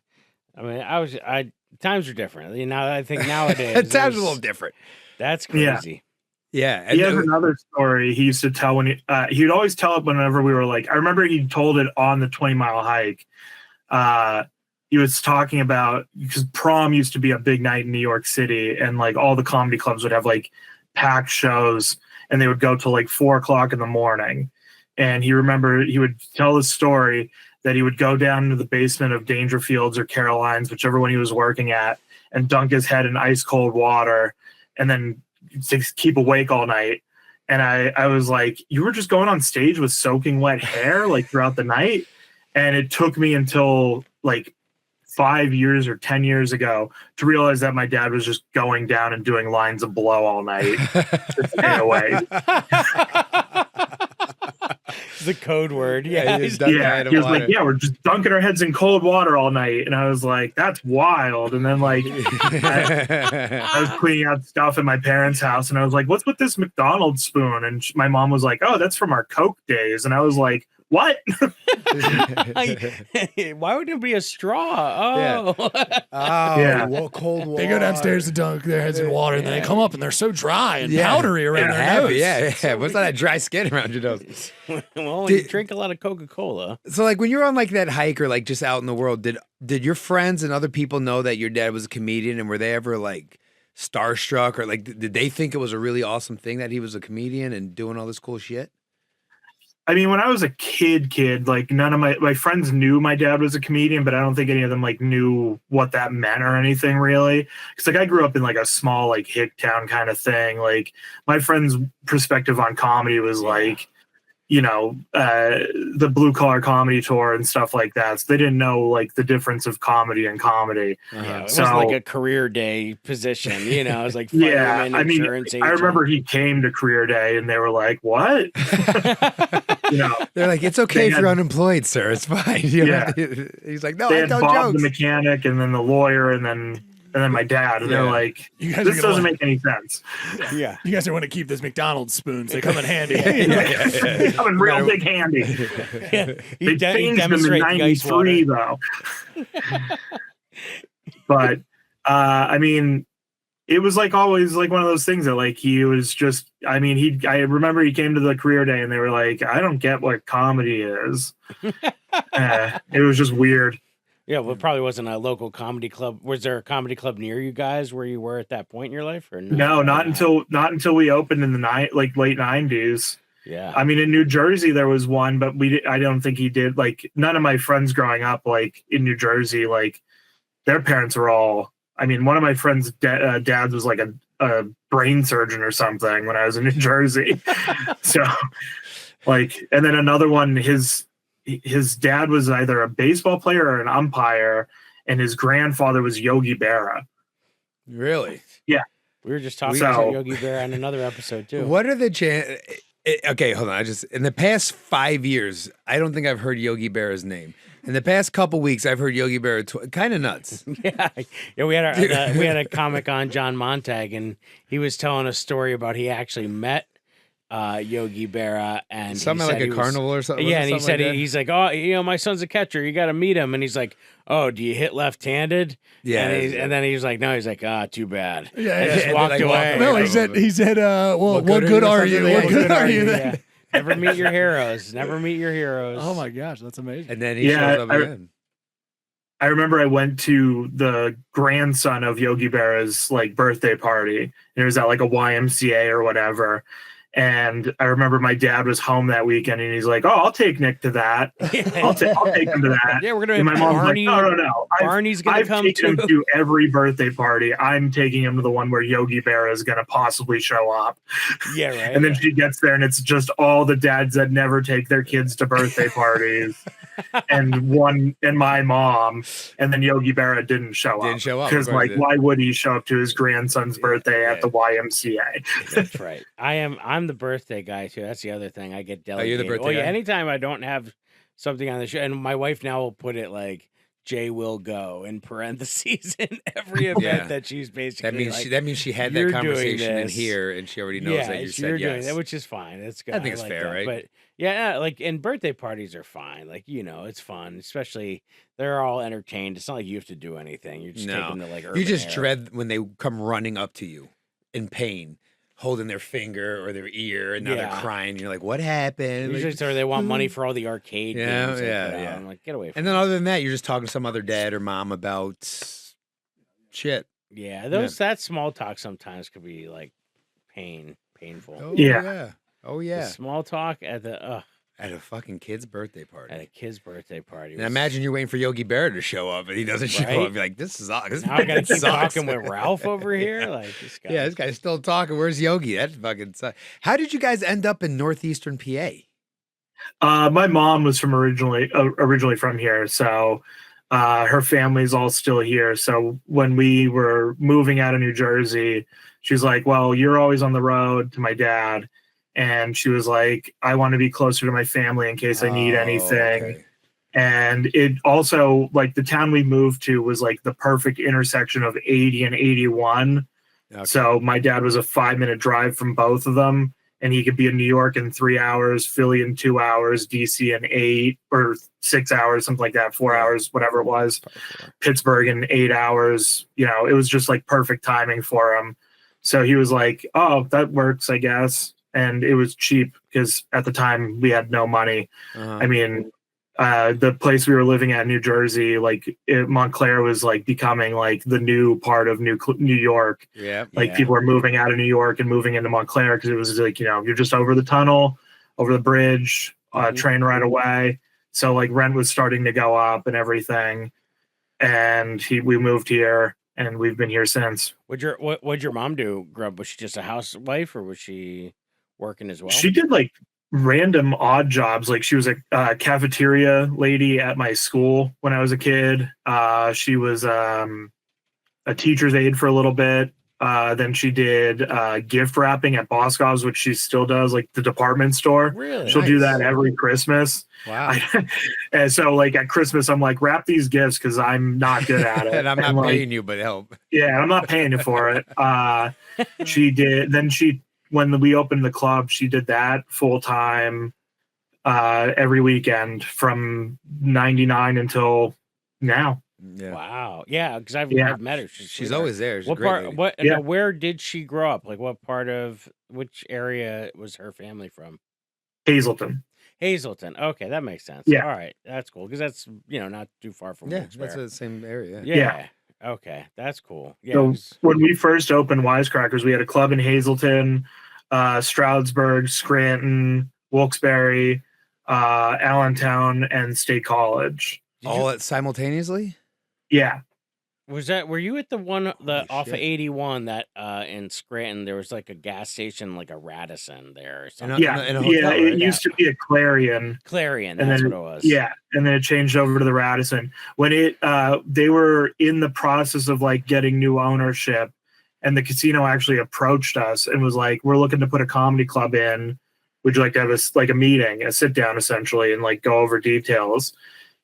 I mean, times are different. You know, I think nowadays Times a there's- little different. That's Yeah. crazy. Yeah. He has another story he used to tell when he'd always tell it whenever we were like, I remember he told it on the 20-mile hike. He was talking about, because prom used to be a big night in New York City, and like all the comedy clubs would have like packed shows, and they would go till like 4:00 in the morning. And he would tell the story that he would go down into the basement of Dangerfields or Caroline's, whichever one he was working at, and dunk his head in ice cold water, and then to keep awake all night. And I was like, you were just going on stage with soaking wet hair like throughout the night? And it took me until like 5 years or 10 years ago to realize that my dad was just going down and doing lines of blow all night to stay away. The code word. Yeah. he just dunked Yeah, my head in he was water. like, yeah, we're just dunking our heads in cold water all night. And I was like, that's wild. And then like I was cleaning out stuff in my parents' house, and I was like, what's with this McDonald's spoon? And my mom was like, oh, that's from our Coke days. And I was like, what? Why would there be a straw? Yeah. Oh. Yeah. Cold water. They go downstairs to dunk their heads in water, and then they come up and they're so dry and Yeah. powdery around And their happy, nose. yeah. What's that dry skin around your nose? Well, Did- you drink a lot of Coca-Cola. So, like, when you're on like that hike or like just out in the world, did your friends and other people know that your dad was a comedian, and were they ever like starstruck, or like did they think it was a really awesome thing that he was a comedian and doing all this cool shit? I mean, when I was a kid, like none of my friends knew my dad was a comedian, but I don't think any of them like knew what that meant or anything really. Because like I grew up in like a small like hick town kind of thing. Like my friend's perspective on comedy was like, you know, the blue collar comedy tour and stuff like that. So they didn't know like the difference of comedy and comedy. Yeah, it So- wasn't like a career day position, you know. It was like Yeah, fireman, I mean, insurance I agent. remember he came to career day and they were like, what? You know, They're like, it's okay They if you're had- unemployed, sir. It's fine. You know? Yeah. He's like, no, they I had tell Bob the jokes. mechanic and then the lawyer and then my dad. And they're Yeah. like, You guys this are gonna doesn't want, make any sense. Yeah. you guys are want to keep this McDonald's spoons. They come in handy. They come in real Right. big handy. Yeah. They You changed them in demonstrate the ice water. 93 though. But I mean, it was like always like one of those things that like he was just, I mean, I remember he came to the career day and they were like, I don't get what comedy is. It was just weird. Yeah, well, it probably wasn't a local comedy club. Was there a comedy club near you guys where you were at that point in your life, or No, not until we opened in the late 90s. Yeah. I mean, in New Jersey there was one, but I don't think he did. Like none of my friends growing up, like in New Jersey, like their parents were all. I mean, one of my friends' dads was like a brain surgeon or something when I was in New Jersey. So, like, and then another one, his dad was either a baseball player or an umpire, and his grandfather was Yogi Berra. Really? We were just talking So- about Yogi Bear on another episode too. What are the chances? Okay, hold on. In the past 5 years, I don't think I've heard Yogi Berra's name. In the past couple weeks, I've heard Yogi Berra kind of nuts. Yeah, we had a comic on, John Montag, and he was telling a story about he actually met Yogi Berra, and he Something said like he a was- carnival or something. Yeah, and he something said like that? he's like, oh, you know, my son's a catcher. You got to meet him, and he's like, oh, do you hit left-handed? Yeah, and then he was like, no, he's like, too bad. Yeah, And yeah. just And walked then, like, away. walked No, away. he said, well, What what good good are are you? you? Something What like good that. are you Yeah. then? Never meet your heroes. Never meet your heroes. Oh my gosh, that's amazing. And then he Yeah, shows up again. I remember I went to the grandson of Yogi Berra's like birthday party, and it was at like a YMCA or whatever. And I remember my dad was home that weekend, and he's like, "Oh, I'll take Nick to that. I'll take him to that." Yeah, we're gonna And have my mom's Barney. like, "No. Barney's gonna I've come taken too. him to every birthday party. I'm taking him to the one where Yogi Berra is going to possibly show up." Yeah, right. And then she gets there, and it's just all the dads that never take their kids to birthday parties, and my mom, and then Yogi Berra didn't show up because, like, why would he show up to his grandson's birthday at the YMCA? That's right. I'm the birthday guy too. That's the other thing. I get delegated. Oh, you're the birthday guy? Anytime I don't have something on the show, and my wife now will put it like Jay will go in parentheses in every event that she's basically. That means she had that conversation in here, and she already knows that you said yes. Doing that, which is fine. It's good. I think it's like fair, that. right? But yeah, like, and birthday parties are fine. Like, it's fun. Especially they're all entertained. It's not like you have to do anything. You're just taking the like. You just air. dread when they come running up to you in pain, holding their finger or their ear, and now they're crying. You're like, "What happened?" Usually, so they want money for all the arcade games. Yeah. I'm like, get away from. And then other than that, you're just talking to some other dad or mom about shit. Yeah, that small talk sometimes could be like painful. Oh, Yeah. Oh yeah. The small talk at a fucking kid's birthday party. At a kid's birthday party. And imagine you're waiting for Yogi Berra to show up, and he doesn't show up. You're like, this is awesome. Now I gotta keep talking with Ralph over here. Like, this guy. Yeah, this guy's still talking. Where's Yogi? That fucking sucks. How did you guys end up in northeastern PA? My mom was from originally from here, so her family's all still here. So when we were moving out of New Jersey, she's like, "Well, you're always on the road," to my dad. And she was like, "I want to be closer to my family in case I need anything." Okay. And it also, like, the town we moved to was like the perfect intersection of 80 and 81. Okay. So my dad was a 5-minute drive from both of them. And he could be in New York in 3 hours, Philly in 2 hours, DC in 8 or 6 hours, something like that, 4 hours, whatever it was, Pittsburgh in 8 hours. It was just like perfect timing for him. So he was like, "Oh, that works, I guess." And it was cheap because at the time we had no money. I mean, the place we were living at in New Jersey, like Montclair was like becoming like the new part of New York. Yeah. People were moving out of New York and moving into Montclair because it was like, you're just over the tunnel, over the bridge, train right away. So like rent was starting to go up and everything. And we moved here and we've been here since. What'd your mom do? Was she just a housewife or was she working as well? She did like random odd jobs. Like she was a cafeteria lady at my school when I was a kid. She was a teacher's aide for a little bit. Then she did gift wrapping at Boscov's, which she still does, like the department store. Really? She'll do that every Christmas. Wow. And so like at Christmas, I'm like, wrap these gifts because I'm not good at it. And I'm not paying you, but help. Yeah, I'm not paying you for it. She did. Then when we opened the club, she did that full time every weekend from 99 until now. Yeah. Wow. Yeah, because I've met her. She's always there. She's Where did she grow up? Like, which area was her family from? Hazleton. Okay, that makes sense. Yeah. All right, that's cool because that's not too far from. Yeah, that's the same area. Yeah. Okay, that's cool. Yeah. So when we first opened Wisecrackers, we had a club in Hazleton, Stroudsburg, Scranton, Wilkes-Barre, Allentown, and State College. All simultaneously? Yeah. Were you at the one off of 81 that in Scranton there was like a gas station, like a Radisson there or something? It used to be a Clarion. That's what it was. Yeah, and then it changed over to the Radisson. When they were in the process of like getting new ownership, and the casino actually approached us and was like, "We're looking to put a comedy club in. Would you like to have a meeting, a sit down essentially, and like go over details?"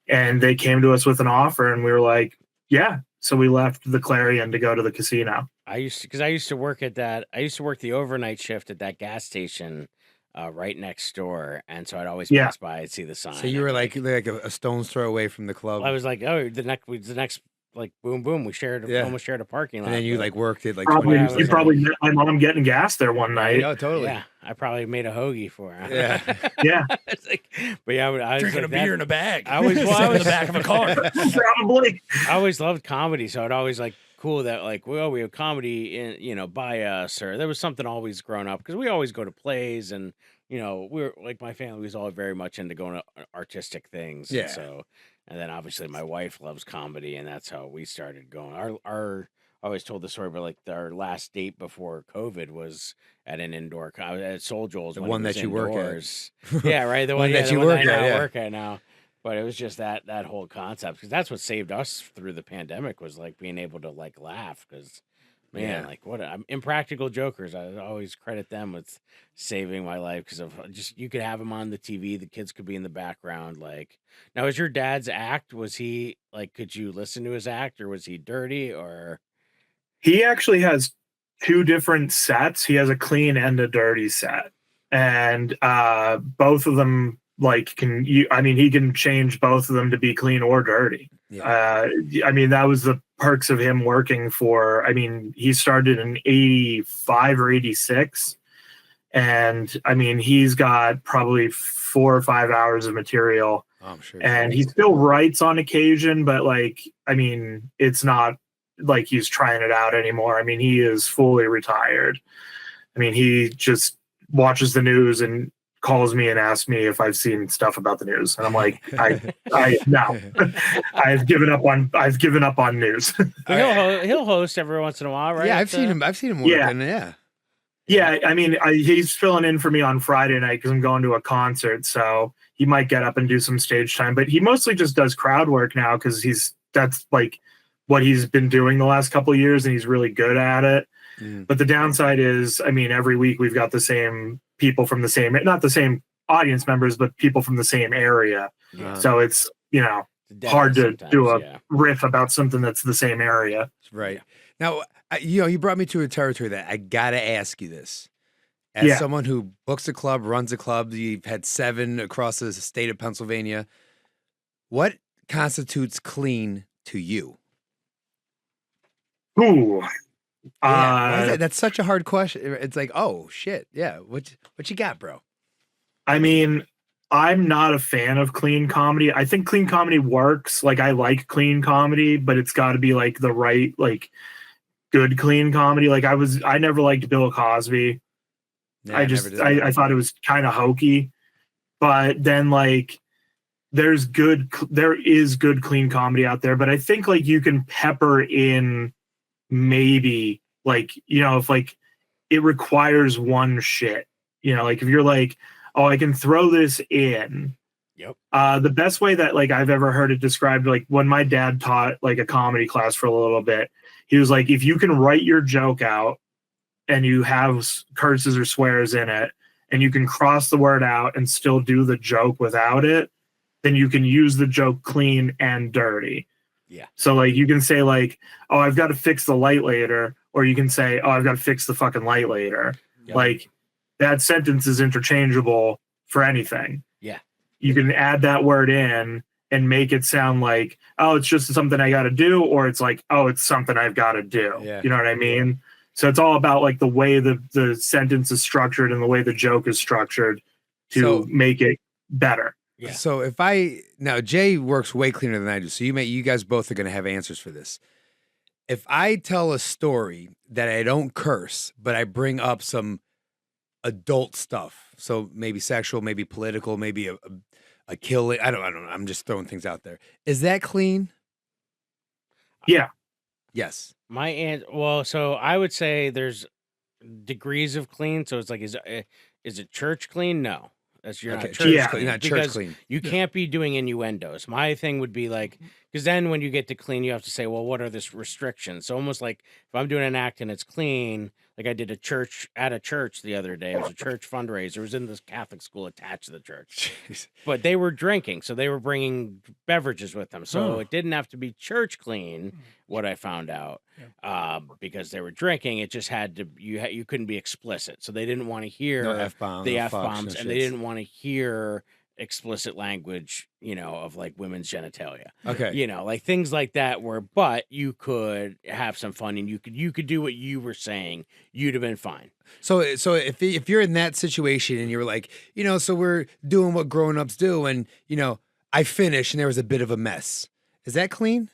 And they came to us with an offer, and we were like, "Yeah." So we left the Clarion to go to the casino. I used to work at that. I used to work the overnight shift at that gas station right next door, and so I'd always pass by and see the sign. So you were like a stone's throw away from the club. I was like, oh, the next like boom. We almost shared a parking lot. And then you like worked it like. You probably met my mom getting gas there one night. Oh, totally. Yeah, I probably made a hoagie for her. Yeah, yeah. But yeah, I was drinking like, a beer in a bag. I was in the back of a car. Probably. I always loved comedy, so I'd always like cool that like, well, we have comedy in, by us, or there was something always growing up because we always go to plays and, we're like my family was all very much into going to artistic things. Yeah. And so, and then obviously my wife loves comedy and that's how we started going. I always told the story, but like our last date before COVID was at an indoor, at Soul Joel's. The when one it was that you work at. indoors. Yeah, right. The One one that yeah, you the one work that I at, now yeah. work at now. But it was just that whole concept because that's what saved us through the pandemic was like being able to like laugh because man, Yeah. like Impractical Jokers. I always credit them with saving my life because of just you could have him on the TV, the kids could be in the background. Like now, is your dad's act? Was he like? Could you listen to his act, or was he dirty? Or He actually has two different sets. He has a clean and a dirty set, and both of them like he can change both of them to be clean or dirty. Yeah. That was the perks of him working for. He started in 85 or 86, and he's got probably 4 or 5 hours of material. Oh, I'm sure. And he still writes on occasion, but it's not like he's trying it out anymore. He is fully retired. He just watches the news and calls me and asks me if I've seen stuff about the news. And I'm like, no, I've given up on news. he'll host every once in a while, right? Yeah, I've seen him working. Yeah. He's filling in for me on Friday night because I'm going to a concert. So he might get up and do some stage time, but he mostly just does crowd work now because that's like what he's been doing the last couple of years and he's really good at it. But the downside is, every week we've got the same people from not the same audience members, but people from the same area. So it's, hard to do a riff about something that's the same area. Right. Now, you brought me to a territory that I got to ask you this. As someone who books a club, runs a club, you've had 7 across the state of Pennsylvania. What constitutes clean to you? Ooh. That's such a hard question. It's like, oh shit, yeah. What you got, bro? I'm not a fan of clean comedy. I think clean comedy works. Like I like clean comedy, but it's got to be like the right, like good clean comedy. Like I never liked Bill Cosby. Yeah, I thought it was kind of hokey. But then like there is good clean comedy out there. But I think like you can pepper in maybe like, if like it requires one shit, like if you're like, oh, I can throw this in. Yep. The best way that like I've ever heard it described, like when my dad taught like a comedy class for a little bit, he was like, if you can write your joke out and you have curses or swears in it and you can cross the word out and still do the joke without it, then you can use the joke clean and dirty. Yeah. So like you can say like, oh, I've got to fix the light later, or you can say, oh, I've got to fix the fucking light later. Yep. Like that sentence is interchangeable for anything. Yeah. You can add that word in and make it sound like, oh, it's just something I got to do, or it's like, oh, it's something I've got to do. Yeah. You know what I mean? So it's all about like the way the sentence is structured and the way the joke is structured to make it better. Yeah. So now Jay works way cleaner than I do. So you guys both are going to have answers for this. If I tell a story that I don't curse, but I bring up some adult stuff, so maybe sexual, maybe political, maybe a killing, I don't know. I'm just throwing things out there. Is that clean? Yeah. Yes. So I would say there's degrees of clean. So it's like, is it church clean? No. That's you're Okay, not church clean, not church because clean. You can't be doing innuendos. My thing would be like, because then when you get to clean, you have to say, well, what are the restrictions? So almost like if I'm doing an act and it's clean, like I did at a church the other day. It was a church fundraiser. It was in this Catholic school attached to the church. Jeez. But they were drinking, so they were bringing beverages with them. So it didn't have to be church clean, what I found out, because they were drinking. It just had to, you couldn't be explicit. So they didn't want to hear No F-bombs, the no fucks, F-bombs, no and they shits. didn't want to hear explicit language, of like women's genitalia. Okay. Like things like that but you could have some fun and you could do what you were saying. You'd have been fine. So if you're in that situation and you're like, so we're doing what grown-ups do and, I finished and there was a bit of a mess. Is that clean?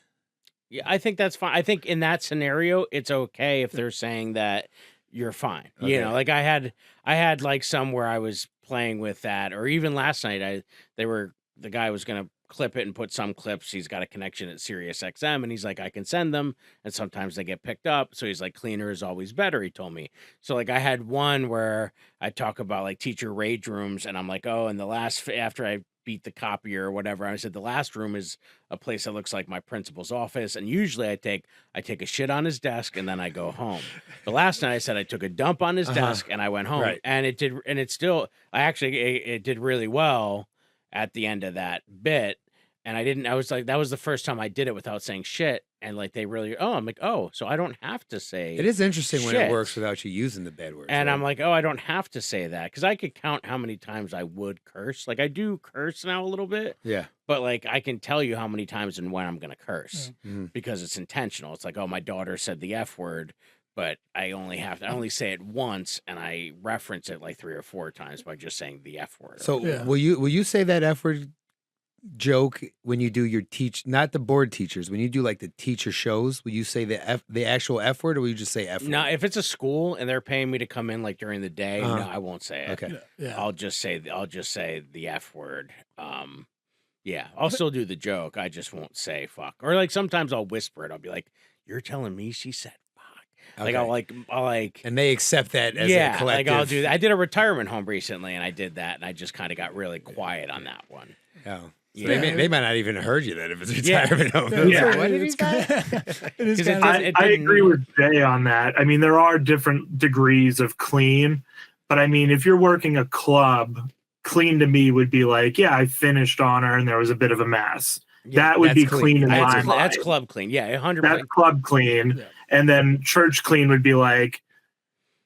Yeah, I think that's fine. I think in that scenario, it's okay if they're saying that you're fine. You know, like I had like some where I was playing with that, or even last night, the guy was gonna clip it and put some clips. He's got a connection at Sirius XM, and he's like, I can send them, and sometimes they get picked up. So he's like, cleaner is always better. He told me. So like I had one where I talk about like teacher rage rooms, and I'm like, oh, and the last after I beat the copier or whatever, I said the last room is a place that looks like my principal's office, and usually I take a shit on his desk and then I go home. But last night I said I took a dump on his desk and I went home, and it did really well at the end of that bit. And I was like, that was the first time I did it without saying shit. And like, I'm like, oh, so I don't have to say It is interesting when it shit. works without you using the bad words. And right? I'm like, oh, I don't have to say that, because I could count how many times I would curse. Like I do curse now a little bit, yeah. but like I can tell you how many times and when I'm going to curse because it's intentional. It's like, oh, my daughter said the F word, but I only say it once, and I reference it like 3 or 4 times by just saying the F word. So will you say that F word joke when you do your not the board teachers, when you do like the teacher shows, will you say the actual F word, or will you just say F word? No, if it's a school and they're paying me to come in like during the day, no, I won't say it. Okay. Yeah. I'll just say the F word. Yeah, I'll still do the joke. I just won't say fuck. Or like sometimes I'll whisper it. I'll be like, "You're telling me she said fuck." Okay. Like I'll like and they accept that as a collective. like I'll do that. I did a retirement home recently, and I did that, and I just kind of got really quiet on that one. Oh. So Yeah. they might not even have heard you then if it's retirement home. Yeah. What did he say? I agree with Jay on that. I mean, there are different degrees of clean, but I mean, if you're working a club, clean to me would be like, yeah, I finished on her and there was a bit of a mess. Yeah, that would be that's clean in my That's mind. club clean. Yeah, 100%. That's club clean. Yeah. And then church clean would be like,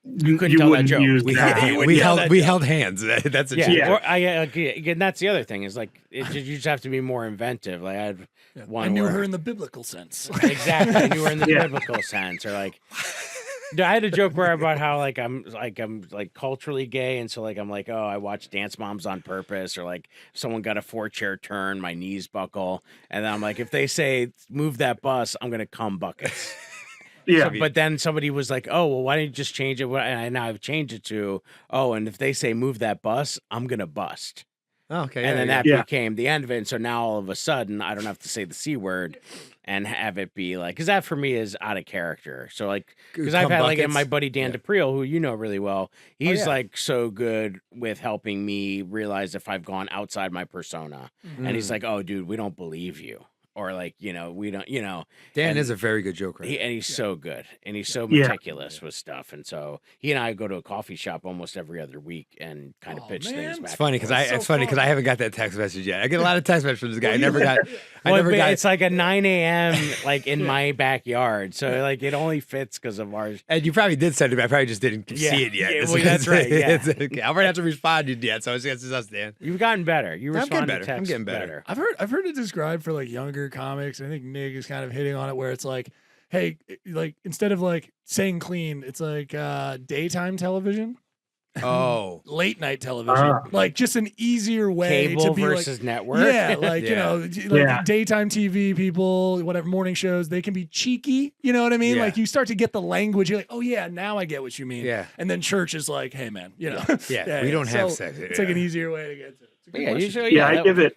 You couldn't tell that wouldn't joke. use We that. held hands. That's a Yeah, joke. Yeah. Or and that's the other thing is like you just have to be more inventive. Like I had one. I knew where- her in the biblical sense. Exactly. I knew her in the Yeah. biblical sense, or like. I had a joke where about how like I'm culturally gay, and so like I'm like, oh, I watch Dance Moms on purpose, or like someone got a 4-chair turn, my knees buckle, and then I'm like, if they say move that bus, I'm gonna cum buckets. Yeah. But then somebody was like, oh, well, why didn't you just change it? And now I've changed it to, oh, and if they say move that bus, I'm gonna bust. Oh, okay. And then yeah. that became the end of it. And so now all of a sudden, I don't have to say the C word and have it be like, because that for me is out of character. So like, because I've had like my buddy Dan DePriel, who you know really well, he's like so good with helping me realize if I've gone outside my persona. And he's like, oh, dude, we don't believe you. Or like, we don't, Dan and is a very good joker. he's so good, and he's so meticulous with stuff. And so he and I go to a coffee shop almost every other week and kind of pitch things back. It's funny because I haven't got that text message yet. I get a lot of text messages from this guy. I never got. It's like a 9 a.m. like in my backyard, so like it only fits because of ours. And you probably did send it, but I probably just didn't see it yet. Yeah, well, that's right. Yeah. Okay. I haven't have to respond yet, so it's us, Dan. You've gotten better. You I'm respond getting to better. I'm text getting better. I've heard it described for like younger comics. I think Nick is kind of hitting on it where it's like, hey, like instead of like saying clean, it's like daytime television. Oh, late night television, like just an easier way Cable to be versus like, network. Yeah, like Yeah. like daytime TV people, whatever morning shows, they can be cheeky. You know what I mean? Yeah. Like you start to get the language. You're like, oh yeah, now I get what you mean. Yeah. And then church is like, hey man, Yeah, we don't have sex. It's like an easier way to get to it. It's a good Yeah, question. usually, Yeah,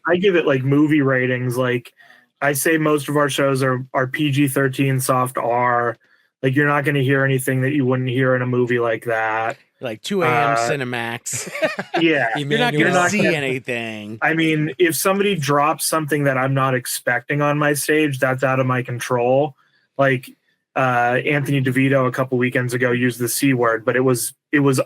I give it like movie ratings. Like I say most of our shows are PG-13 soft R. Like you're not going to hear anything that you wouldn't hear in a movie like that. like 2 a.m. Cinemax. Yeah. You're not going to see anything. I mean, if somebody drops something that I'm not expecting on my stage, that's out of my control. Like Anthony DeVito a couple weekends ago used the C word, but it was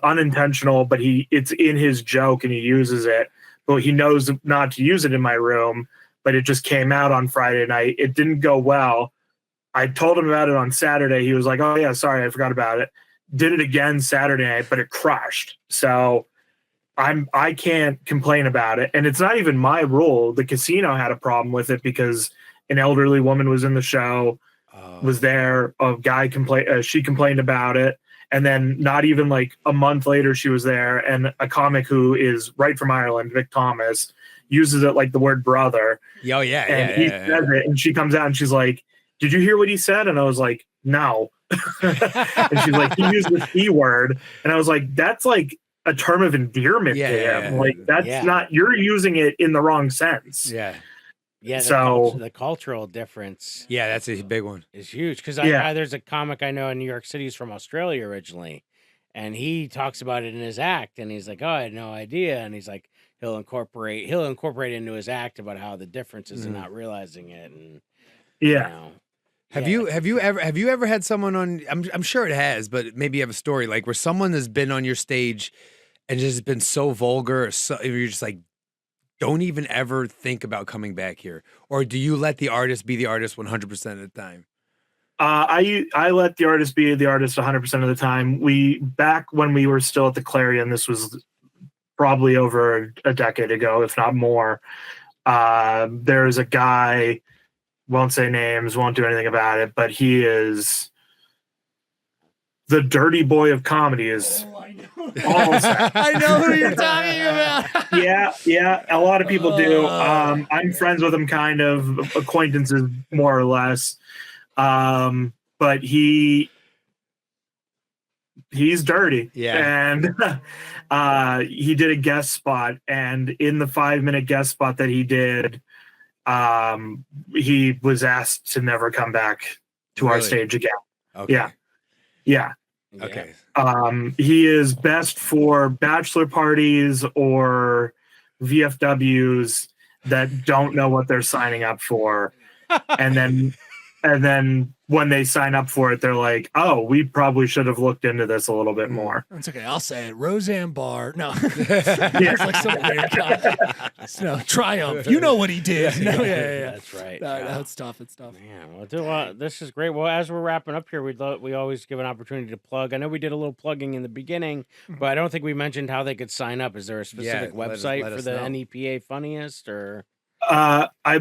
unintentional, but it's in his joke and he uses it. But he knows not to use it in my room, but it just came out on Friday night. It didn't go well. I told him about it on Saturday. He was like, oh yeah, sorry, I forgot about it. Did it again Saturday night, but it crushed. So I can't complain about it. And it's not even my rule. The casino had a problem with it because an elderly woman was in the show, was there. A guy she complained about it. And then not even like a month later, she was there. And a comic who is right from Ireland, Vic Thomas, uses it like the word brother. Oh, yeah. And he says it, and she comes out and she's like, did you hear what he said? And I was like, no. And she's like, he used the C word. And I was like, that's like a term of endearment to him. Like, that's not, you're using it in the wrong sense. Yeah. Yeah. So the cultural difference. Yeah, that's a big one. Is huge. Because there's a comic I know in New York City. He's from Australia originally. And he talks about it in his act. And he's like, oh, I had no idea. And he's like, he'll incorporate into his act about how the difference is in not realizing it. And you know, Have you ever had someone on? I'm sure it has, but maybe you have a story like where someone has been on your stage and just been so vulgar, or you're just like, don't even ever think about coming back here, or do you let the artist be the artist 100% of the time? I let the artist be the artist 100% of the time. Back when we were still at the Clarion, this was probably over a decade ago, if not more. There's a guy. Won't say names, won't do anything about it, but he is the dirty boy of comedy. I know who you're talking about. Yeah. A lot of people do. I'm friends with him, kind of acquaintances, more or less. But he's dirty. Yeah. And he did a guest spot, and in the 5-minute guest spot that he did, he was asked to never come back to our stage again. Okay. Yeah. Okay. He is best for bachelor parties or VFWs that don't know what they're signing up for. And then when they sign up for it, they're like, oh, we probably should have looked into this a little bit more. It's okay. I'll say it. Roseanne Barr. No. It's like some weird guy. No, Triumph. You know what he did. No, yeah. That's right. That's tough. It's tough. Man, well, this is great. Well, as we're wrapping up here, we always give an opportunity to plug. I know we did a little plugging in the beginning, but I don't think we mentioned how they could sign up. Is there a specific website for the NEPA Funniest, or?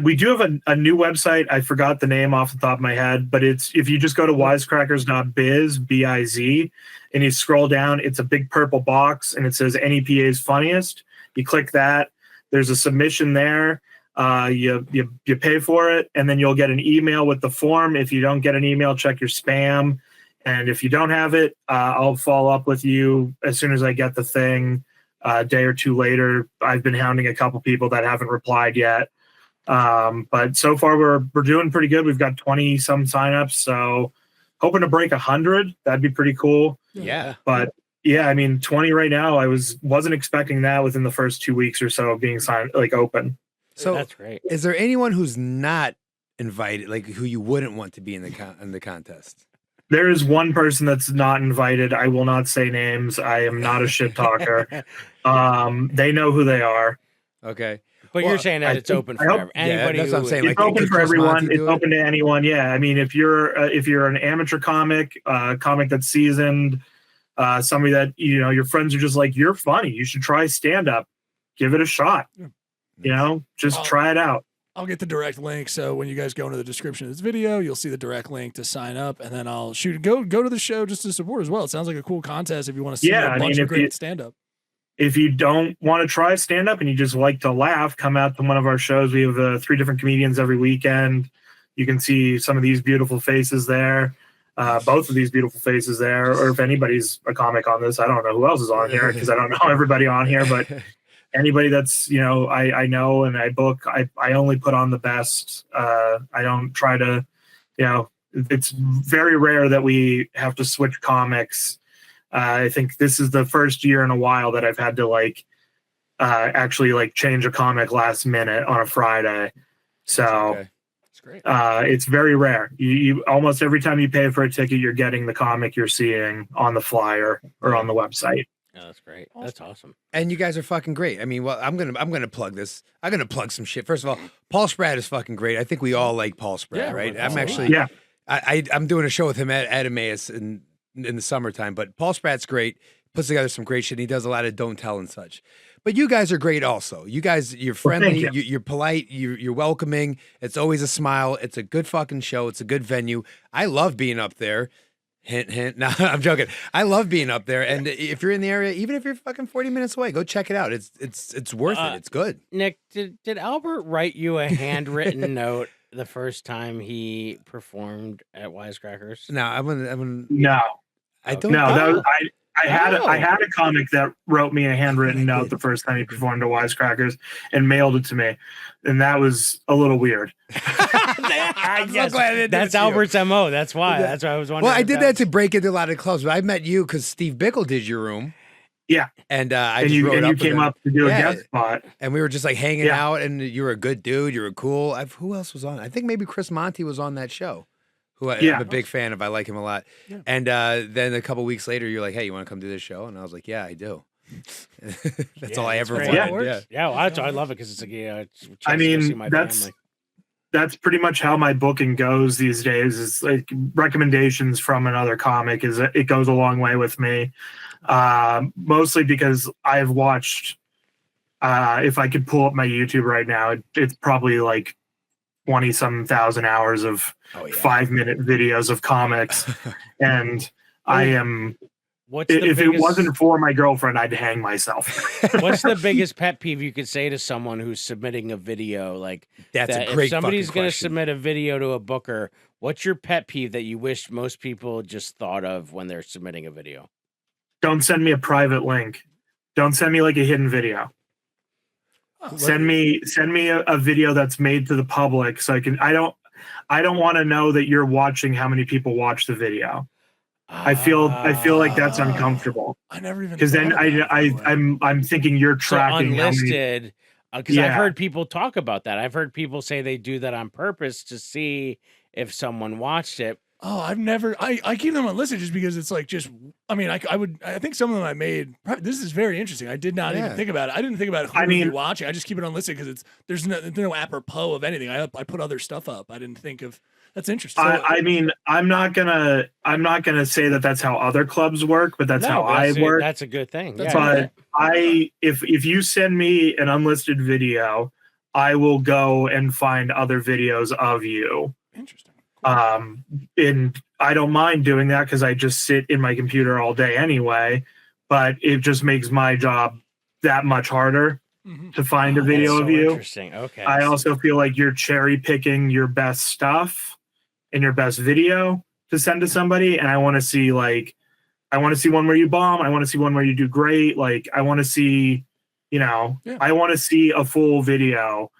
We do have a new website. I forgot the name off the top of my head, but if you just go to wisecrackers.biz, B-I-Z, and you scroll down, it's a big purple box and it says NEPA's Funniest. You click that. There's a submission there. You pay for it, and then you'll get an email with the form. If you don't get an email, check your spam. And if you don't have it, I'll follow up with you as soon as I get the thing. A day or two later. I've been hounding a couple people that haven't replied yet. But so far we're doing pretty good. We've got 20 some signups, so hoping to break 100. That'd be pretty cool. Yeah. But yeah, I mean, 20 right now. I wasn't expecting that within the first 2 weeks or so of being signed, like open. So that's great. Is there anyone who's not invited, like who you wouldn't want to be in the contest? There is one person that's not invited. I will not say names. I am not a shit talker. They know who they are. Okay. But you're saying that it's open for anybody. That's what I'm saying. It's open for everyone. It's open to anyone. Yeah. I mean, if you're an amateur comic, comic that's seasoned, somebody that, your friends are just like, you're funny, you should try stand up, give it a shot. Just try it out. I'll get the direct link. So when you guys go into the description of this video, you'll see the direct link to sign up, and then I'll go to the show just to support as well. It sounds like a cool contest if you want to see a bunch of great stand-up. If you don't want to try stand-up and you just like to laugh, come out to one of our shows. We have 3 different comedians every weekend. You can see some of these beautiful faces there, both of these beautiful faces there, or if anybody's a comic on this, I don't know who else is on here because I don't know everybody on here, but anybody that's, I know and I book, I only put on the best. I don't try to, it's very rare that we have to switch comics. I think this is the first year in a while that I've had to actually change a comic last minute on a Friday. So That's great. It's very rare. You almost every time you pay for a ticket, you're getting the comic you're seeing on the flyer or on the website. Oh, that's great. That's awesome. And you guys are fucking great. I mean, well, I'm gonna plug this. I'm gonna plug some shit. First of all, Paul Spratt is fucking great. I think we all like Paul Spratt, right? I'm actually, I'm doing a show with him at Emmaus in the summertime. But Paul Spratt's great. Puts together some great shit. He does a lot of don't tell and such. But you guys are great also. You guys, you're friendly. Well, you're polite. You're welcoming. It's always a smile. It's a good fucking show. It's a good venue. I love being up there. Hint, hint. No, I'm joking. I love being up there. And if you're in the area, even if you're fucking 40 minutes away, go check it out. It's worth it. It's good. Nick, did Albert write you a handwritten note the first time he performed at Wisecrackers? No, I wouldn't. No, I don't. no, that know. was, I had a comic that wrote me a handwritten note the first time he performed at Wisecrackers and mailed it to me, and that was a little weird. That's Albert's MO. That's why. That's why I was wondering. Well, I did that to break into a lot of clubs. But I met you because Steve Bickle did your room. Yeah, and you came up to do a guest spot, and we were just like hanging out. And you were a good dude. You were cool. Who else was on? I think maybe Chris Monty was on that show. Who I'm a big fan of. I like him a lot. Yeah. And then a couple weeks later, you're like, "Hey, you want to come do this show?" And I was like, "Yeah, I do." That's all I ever wanted. Yeah, well, I love it because it's like, it's I mean, that's pretty much how my booking goes these days. It's like recommendations from another comic. It goes a long way with me. Mostly because I've watched. If I could pull up my YouTube right now, it's probably like 20-some thousand hours of 5-minute videos of comics, and I am. If it wasn't for my girlfriend, I'd hang myself. What's the biggest pet peeve you could say to someone who's submitting a video? Like that's a great. If somebody's going to submit a video to a booker, what's your pet peeve that you wish most people just thought of when they're submitting a video? Don't send me a private link. Don't send me like a hidden video. Send me a video that's made to the public so I can. I don't want to know that you're watching how many people watch the video. I feel like that's uncomfortable. I never even, because then I'm thinking you're tracking unlisted. Because I've heard people talk about that. I've heard people say they do that on purpose to see if someone watched it. Oh, I've never. I keep them unlisted just because it's like I mean, I think some of them I made. This is very interesting. I did not even think about it. I didn't think about who would be watching. I just keep it unlisted because there's no apropos of anything. I put other stuff up. I didn't think of. That's interesting. I mean, I'm not gonna say that that's how other clubs work, but that's how I work. That's a good thing. But if you send me an unlisted video, I will go and find other videos of you. Interesting. And I don't mind doing that because I just sit in my computer all day anyway, but it just makes my job that much harder to find a video of you. Interesting. Okay. I also feel like you're cherry picking your best stuff and your best video to send to somebody. And I want to see one where you bomb. I want to see one where you do great. Like I want to see, I want to see a full video.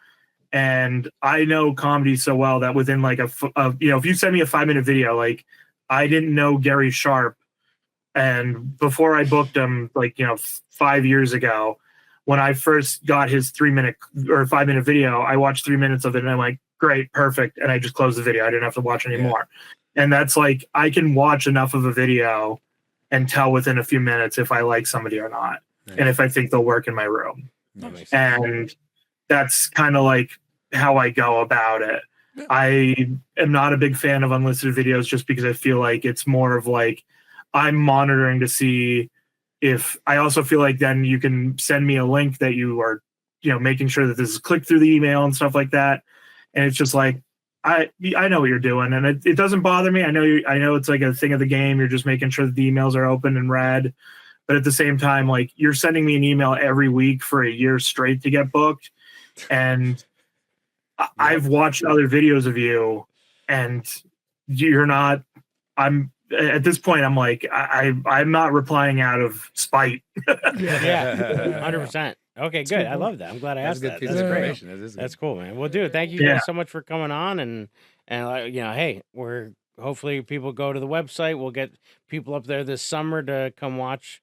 And I know comedy so well that within like if you send me a 5-minute video, like I didn't know Gary Sharp. And before I booked him, 5 years ago, when I first got his 3-minute or 5-minute video, I watched 3 minutes of it and I'm like, great, perfect. And I just closed the video. I didn't have to watch anymore. And that's like, I can watch enough of a video and tell within a few minutes if I like somebody or not. Nice. And if I think they'll work in my room. And that's kind of like how I go about it. Yeah. I am not a big fan of unlisted videos just because I feel like it's more of like I'm monitoring to see if I also feel like then you can send me a link that you are, making sure that this is clicked through the email and stuff like that. And it's just like, I know what you're doing and it doesn't bother me. I know it's like a thing of the game. You're just making sure that the emails are open and read. But at the same time, like you're sending me an email every week for a year straight to get booked. And I've watched other videos of you and you're not, at this point, I'm like, I'm not replying out of spite. Yeah, 100%. Okay, good. I love that. I'm glad I asked that. That's great. That's cool, man. Well, dude, thank you guys so much for coming on. And hey, hopefully people go to the website. We'll get people up there this summer to come watch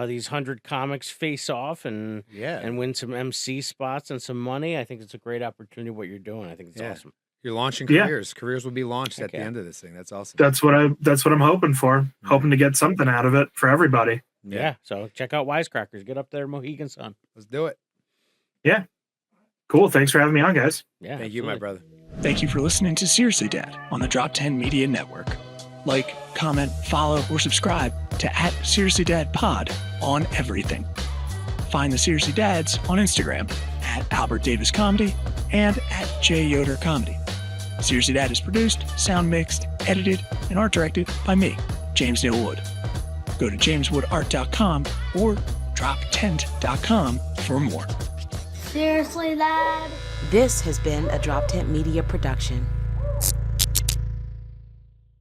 these 100 comics face off and win some MC spots and some money. I think it's a great opportunity what you're doing. I think it's awesome. You're launching careers. Careers will be launched at the end of this thing. That's awesome. That's what I'm hoping for. Mm-hmm. Hoping to get something out of it for everybody. Yeah. So check out Wisecrackers. Get up there, Mohegan Sun. Let's do it. Yeah. Cool. Thanks for having me on, guys. Yeah. Thank you, my brother. Thank you for listening to Seriously Dad on the Drop 10 Media Network. Like, comment, follow, or subscribe to @SeriouslyDadPod on everything. Find the Seriously Dads on Instagram @AlbertDavisComedy and @Jay Yoder Comedy. Seriously Dad is produced, sound mixed, edited, and art directed by me, James Neal Wood. Go to jameswoodart.com or drop10.com for more. Seriously, lad? This has been a Drop Tent Media production.